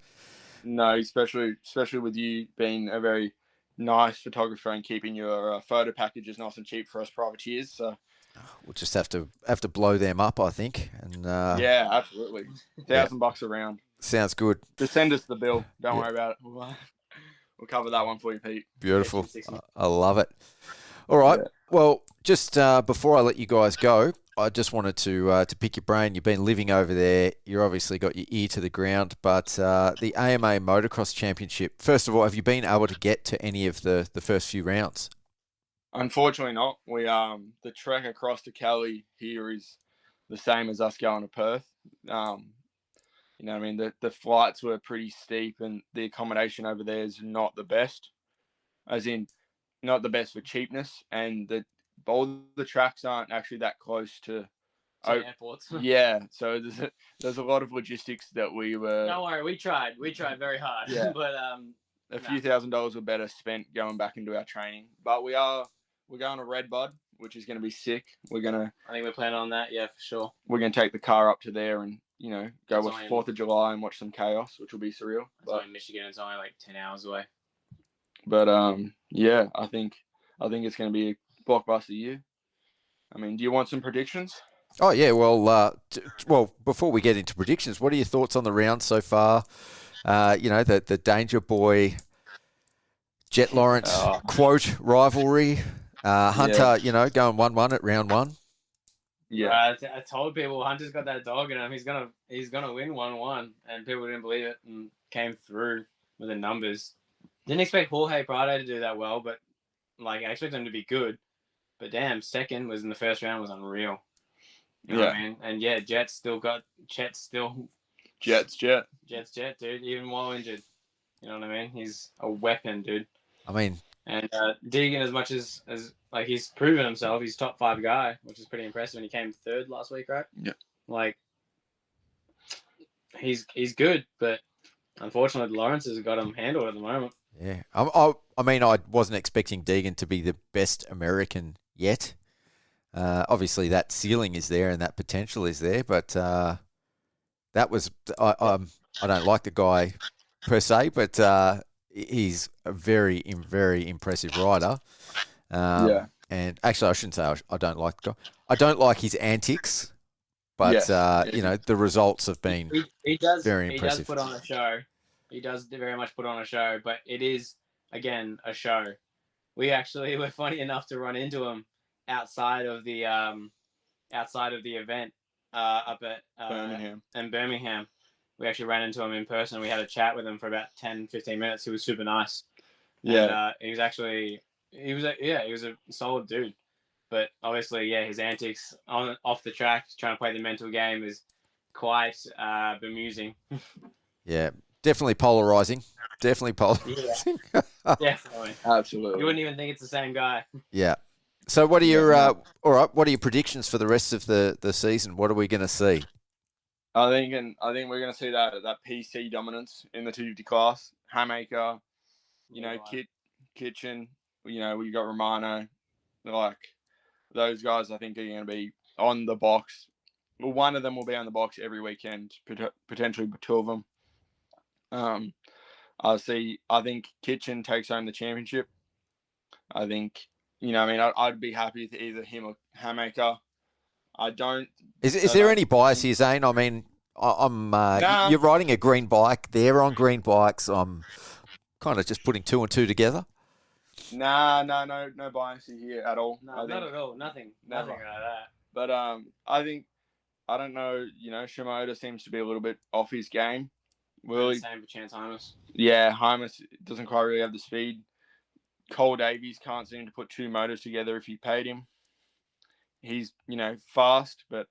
No, especially with you being a very nice photographer and keeping your photo packages nice and cheap for us privateers. So we'll just have to blow them up, I think. And absolutely, $1,000 a round. Sounds good. Just send us the bill. Don't worry about it. We'll cover that one for you, Pete. Beautiful. I love it. All right. Yeah. Well, just before I let you guys go, I just wanted to pick your brain. You've been living over there. You've obviously got your ear to the ground. But the AMA Motocross Championship, first of all, have you been able to get to any of the first few rounds? Unfortunately not. We the trek across to Cali here is the same as us going to Perth. You know what I mean? The flights were pretty steep and the accommodation over there is not the best. As in, not the best for cheapness. And all the tracks aren't actually that close to airports. Yeah. So there's a lot of logistics that we were... Don't worry, we tried. We tried very hard. Yeah. But a few $1,000s were better spent going back into our training. But we're going to Redbud, which is going to be sick. I think we're planning on that, yeah, for sure. We're going to take the car up to there and, go watch 4th of July and watch some chaos, which will be surreal. It's only in Michigan. It's only like 10 hours away. But, I think it's going to be a blockbuster year. I mean, do you want some predictions? Oh, yeah. Well, before we get into predictions, what are your thoughts on the round so far? The Danger Boy, Jet Lawrence quote rivalry. Hunter, going 1-1 at round one. Yeah, I told people Hunter's got that dog in him. He's gonna win 1-1, and people didn't believe it and came through with the numbers. Didn't expect Jorge Prado to do that well, but I expect him to be good. But damn, second was in the first round was unreal. You know what I mean? And Jet's Jet, dude, even while injured. You know what I mean? He's a weapon, dude. I mean, and Deegan, as much as he's proven himself, he's top 5 guy, which is pretty impressive. And he came 3rd last week, right? Yeah. He's good, but unfortunately, Lawrence has got him handled at the moment. Yeah. I mean, I wasn't expecting Deegan to be the best American yet. Obviously, that ceiling is there and that potential is there, but that was I don't like the guy per se, but he's a very, very impressive rider. And actually, I shouldn't say I don't like the guy. I don't like his antics, but the results have been very impressive. He does put on a show. He does very much put on a show, but it is again a show. We actually were funny enough to run into him outside of the event up at Birmingham. We actually ran into him in person. We had a chat with him for about 10-15 minutes. He was super nice. Yeah. And, he was a solid dude. But obviously, his antics off the track, trying to play the mental game is quite bemusing. Yeah, definitely polarizing. Definitely polarizing. Definitely. Absolutely. You wouldn't even think it's the same guy. Yeah. So what are your Yeah. all right? What are your predictions for the rest of the season? What are we going to see? I think we're going to see that PC dominance in the 250 class. Hammaker, Kitchen. We got Romano. Like those guys, I think are going to be on the box. Well, one of them will be on the box every weekend. Potentially two of them. I think Kitchen takes home the championship. I think I'd be happy with either him or Hammaker. I don't. Is there any bias here, Zane? I mean, I'm. Nah. You're riding a green bike. They're on green bikes. I'm kind of just putting two and two together. No bias here at all. No, not at all. Nothing like that. But I don't know. Shimoda seems to be a little bit off his game. Same for Chance Hymas. Yeah, Hymas doesn't quite really have the speed. Cole Davies can't seem to put two motors together if you paid him. He's, fast, but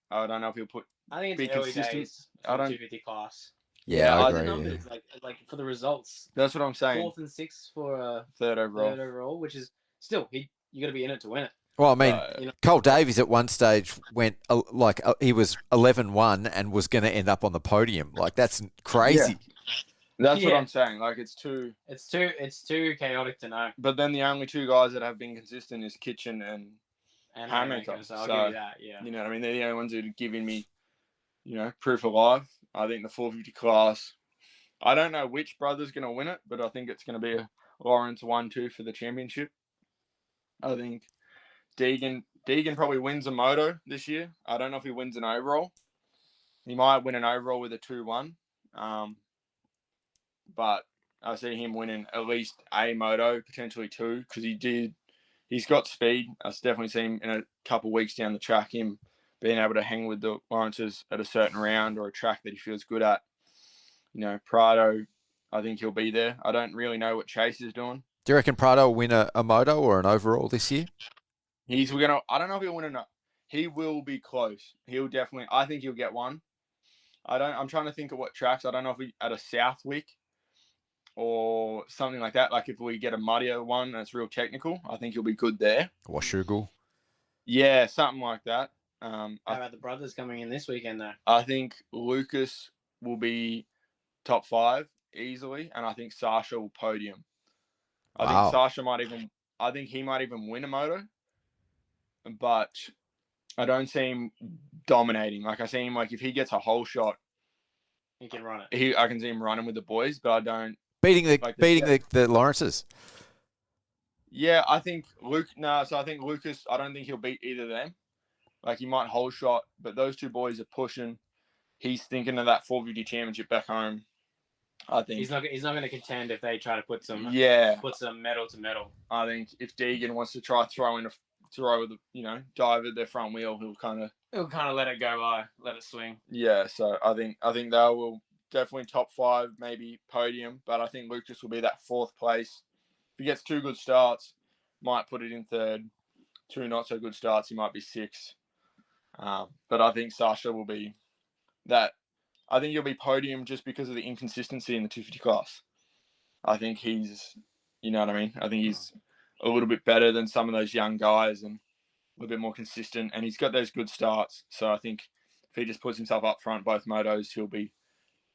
I don't know if he'll put. I think be it's early consistent. days for the 250 class. Yeah, I The agree. numbers, like for the results. That's what I'm saying. 4th and 6th for third overall. which is still you got to be in it to win it. Well, I mean, Cole Davies at one stage went he was 11-1 and was going to end up on the podium. Like that's crazy. Yeah. That's what I'm saying. Like it's too chaotic to know. But then the only two guys that have been consistent is Kitchen and Hammaker. So I'll give you that. Yeah. You know what I mean? They're the only ones who are giving me, proof of life. I think the 450 class. I don't know which brother's going to win it, but I think it's going to be a Lawrence 1-2 for the championship. I think Deegan probably wins a moto this year. I don't know if he wins an overall. He might win an overall with a 2-1. But I see him winning at least a moto, potentially two, because he's got speed. I definitely see him in a couple of weeks down the track, him being able to hang with the Lawrences at a certain round or a track that he feels good at. Prado, I think he'll be there. I don't really know what Chase is doing. Do you reckon Prado will win a moto or an overall this year? I don't know if he'll win or not. He will be close. He'll definitely. I think he'll get one. I'm trying to think of what tracks. I don't know if at a Southwick or something like that. Like if we get a muddier one that's real technical, I think he'll be good there. Washougal. Yeah, something like that. How about the brothers coming in this weekend though? I think Lucas will be top 5 easily, and I think Sasha will podium. I think Sasha he might even win a moto, but I don't see him dominating. Like I see him if he gets a whole shot, he can run it. I can see him running with the boys, but I don't beating the Lawrences. Yeah, I think So I think Lucas. I don't think he'll beat either of them. Like he might whole shot, but those two boys are pushing. He's thinking of that 450 championship back home. I think he's not going to contend if they try to put some metal to metal. I think if Deegan wants to try dive at their front wheel, he'll kind of let it go by, let it swing. Yeah, so I think they will definitely top 5, maybe podium, but I think Lucas will be that 4th place. If he gets 2 good starts, might put it in 3rd. 2 not so good starts, he might be 6th. But I think Sasha will be that. I think he'll be podium just because of the inconsistency in the 250 class. I think he's, you know what I mean? I think he's a little bit better than some of those young guys and a little bit more consistent. And he's got those good starts. So I think if he just puts himself up front both motos, he'll be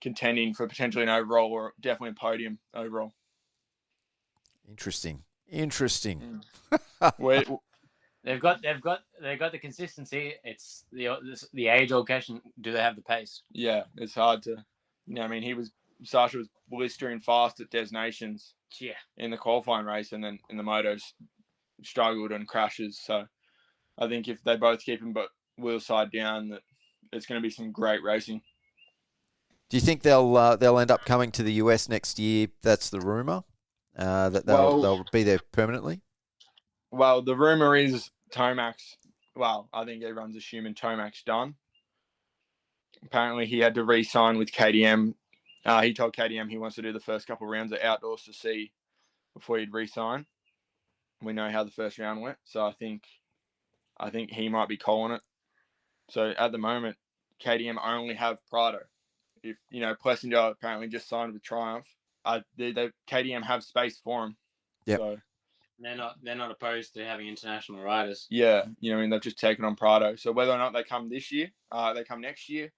contending for potentially an overall or definitely a podium overall. Interesting. They've got the consistency. It's the age-old question: do they have the pace? Yeah, it's hard to. Sasha was blistering fast at Des Nations. Yeah. In the qualifying race, and then in the motos struggled and crashes. So I think if they both keep him wheel side down, that it's going to be some great racing. Do you think they'll end up coming to the US next year? That's the rumor. That they'll be there permanently. Well, the rumor is Tomac's. Well, I think everyone's assuming Tomac's done. Apparently, he had to re-sign with KTM. He told KTM he wants to do the first couple of rounds of outdoors to see before he'd re-sign. We know how the first round went, so I think he might be calling it. So at the moment, KTM only have Prado if Plessinger apparently just signed with Triumph, the KTM have space for him. Yep. So they're not opposed to having international riders. Yeah, they've just taken on Prado. So whether or not they come this year, they come next year,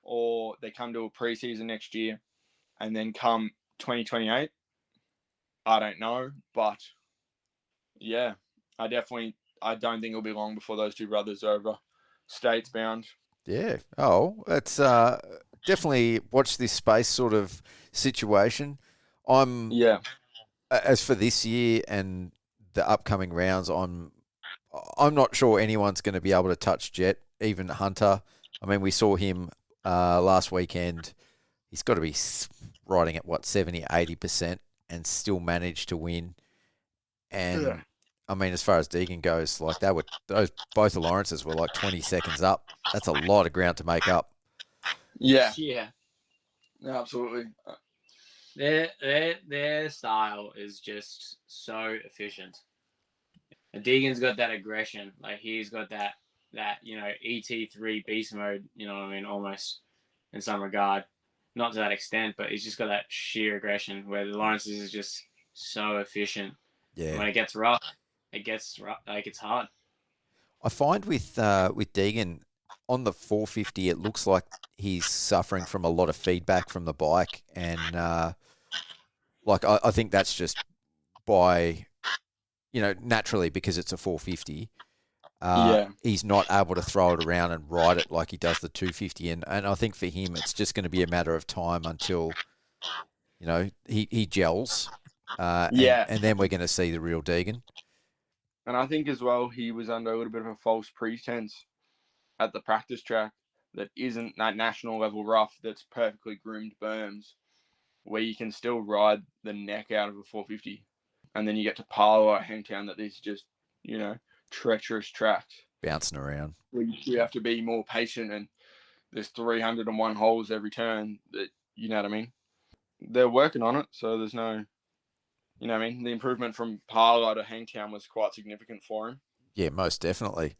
or they come to a preseason next year, and then come 2028, I don't know. But yeah, I don't think it'll be long before those two brothers are over states bound. Yeah. Oh, it's definitely watch this space sort of situation. As for this year and the upcoming rounds, I'm not sure anyone's going to be able to touch Jet, even Hunter. I mean, we saw him last weekend. He's got to be riding at 70, 80% and still manage to win. And I mean, as far as Deegan goes, like both the Lawrences were like 20 seconds up. That's a lot of ground to make up. Yeah, absolutely. Their style is just so efficient. Deegan's got that aggression. Like, he's got that ET3 beast mode, almost in some regard. Not to that extent, but he's just got that sheer aggression, where the Lawrence's is just so efficient. Yeah. When it gets rough, it's hard. I find with Deegan on the 450, it looks like he's suffering from a lot of feedback from the bike, and I think that's just by naturally, because it's a 450. He's not able to throw it around and ride it like he does the 250, and I think for him it's just going to be a matter of time until he gels. And then we're going to see the real Deegan. And I think as well, he was under a little bit of a false pretense at the practice track that isn't that national level rough, that's perfectly groomed berms, where you can still ride the neck out of a 450. And then you get to Palo or Hangtown, that is just, treacherous tracks. Bouncing around. Where you have to be more patient, and there's 301 holes every turn, that, you know what I mean? They're working on it, so there's no... You know what I mean? The improvement from Palo to Hangtown was quite significant for him. Yeah, most definitely.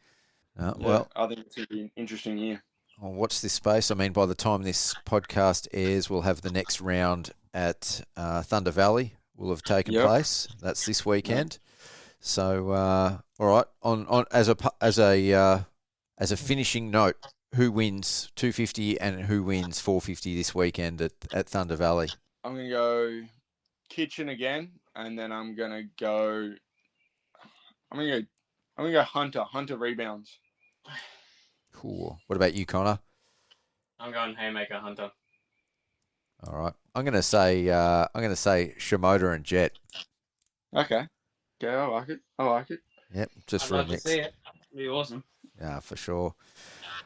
Well, I think it's going to be an interesting year. I'll watch this space. I mean, by the time this podcast airs, we'll have the next round at Thunder Valley will have taken place. That's this weekend. So, all right. On as a finishing note, who wins 250 and who wins 450 this weekend at Thunder Valley? I'm going to go Kitchen again, and then I'm gonna go Hunter rebounds. Cool. What about you, Connor? I'm going Haymaker Hunter. All right. I'm gonna say Shimoda and Jet. Okay. I like it. Yep, just I'd for a love mix. to see it. It'd be awesome. Yeah, for sure.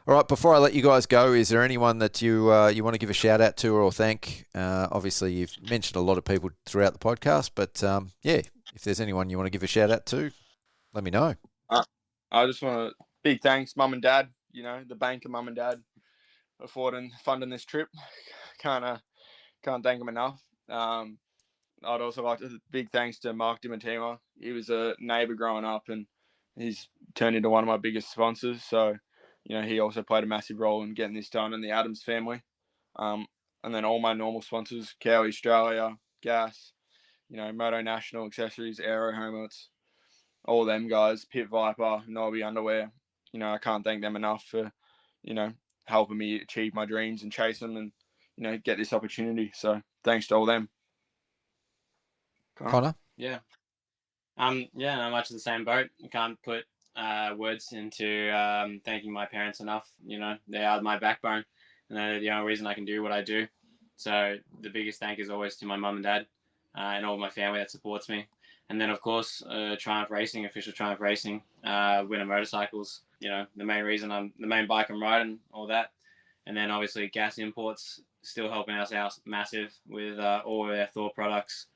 All right, before I let you guys go, is there anyone that you want to give a shout out to or thank? Obviously, you've mentioned a lot of people throughout the podcast, but if there's anyone you want to give a shout out to, let me know. I just want to big thanks, Mum and Dad. The bank of Mum and Dad funding this trip. Can't thank them enough. I'd also like to big thanks to Mark Dimatima. He was a neighbour growing up, and he's turned into one of my biggest sponsors. So, he also played a massive role in getting this done, and the Adams family. And then all my normal sponsors, Cowie Australia, Gas, Moto National Accessories, Aero Helmets, all them guys, Pit Viper, Nobby Underwear. I can't thank them enough for, helping me achieve my dreams and chase them and, get this opportunity. So thanks to all them. Connor? Yeah. Not much of the same boat. I can't put words into thanking my parents enough. They are my backbone, and they're the only reason I can do what I do. So the biggest thank is always to my mum and dad and all my family that supports me. And then, of course, Triumph Racing, official Triumph Racing, Winner Motorcycles. The main reason I'm the main bike I'm riding, all that. And then, obviously, Gas Imports still helping us out massive with all of their Thor products.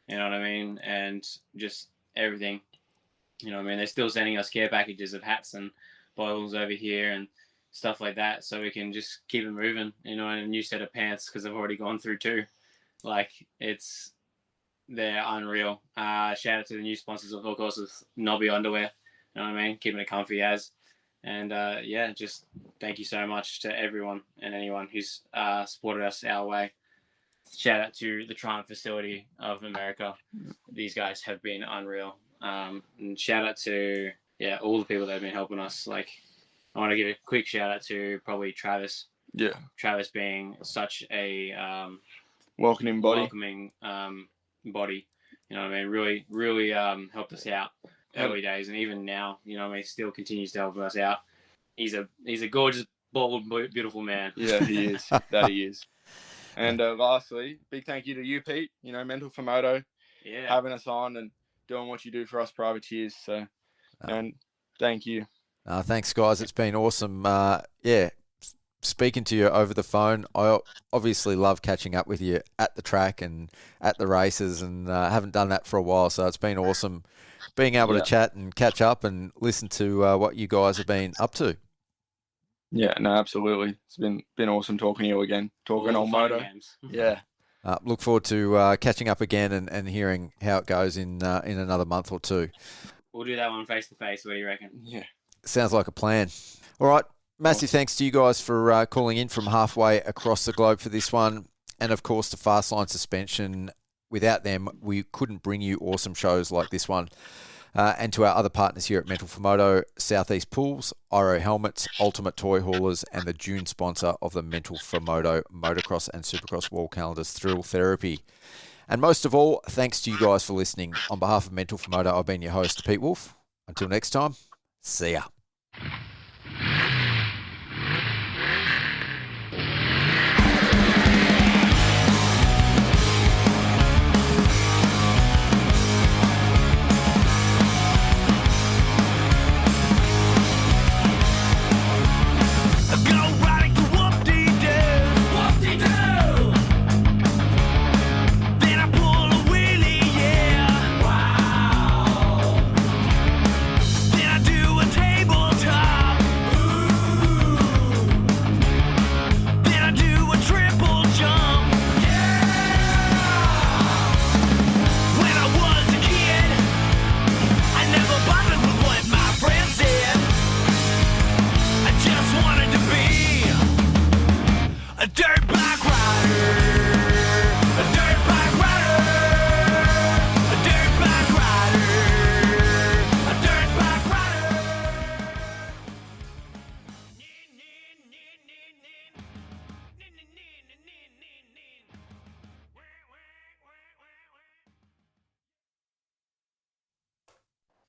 You know what I mean? And just everything. They're still sending us care packages of hats and bottles over here and stuff like that, so we can just keep it moving. And a new set of pants, because I've already gone through 2. They're unreal. Shout out to the new sponsors, of course, with Nobby Underwear. You know what I mean? Keeping it comfy as. And yeah, just thank you so much to everyone and anyone who's supported us our way. Shout out to the Triumph facility of America. These guys have been unreal. And shout out to all the people that have been helping us. Like, I want to give a quick shout out to probably Travis. Yeah. Travis being such a welcoming body. Body. You know what I mean? Really, really helped us out early days, and even now, you know what I mean, still continues to help us out. He's a gorgeous, bald, beautiful man. Yeah, he is. That he is. And lastly, big thank you to you, Pete. You know, Mental for Moto, having us on and doing what you do for us privateers. So, and thank you. Thanks, guys. It's been awesome. Speaking to you over the phone. I obviously love catching up with you at the track and at the races, and haven't done that for a while. So it's been awesome being able to chat and catch up and listen to what you guys have been up to. Yeah, no, absolutely. It's been awesome talking to you again, talking on moto. Yeah. Look forward to catching up again and hearing how it goes in another month or two. We'll do that one face to face. What do you reckon? Yeah. Sounds like a plan. All right. Massive thanks to you guys for calling in from halfway across the globe for this one. And, of course, to Fastline Suspension. Without them, we couldn't bring you awesome shows like this one. And to our other partners here at Mental for Moto, Southeast Pools, Iro Helmets, Ultimate Toy Haulers, and the June sponsor of the Mental for Moto Motocross and Supercross Wall Calendars, Thrill Therapy. And most of all, thanks to you guys for listening. On behalf of Mental for Moto, I've been your host, Pete Wolf. Until next time, see ya.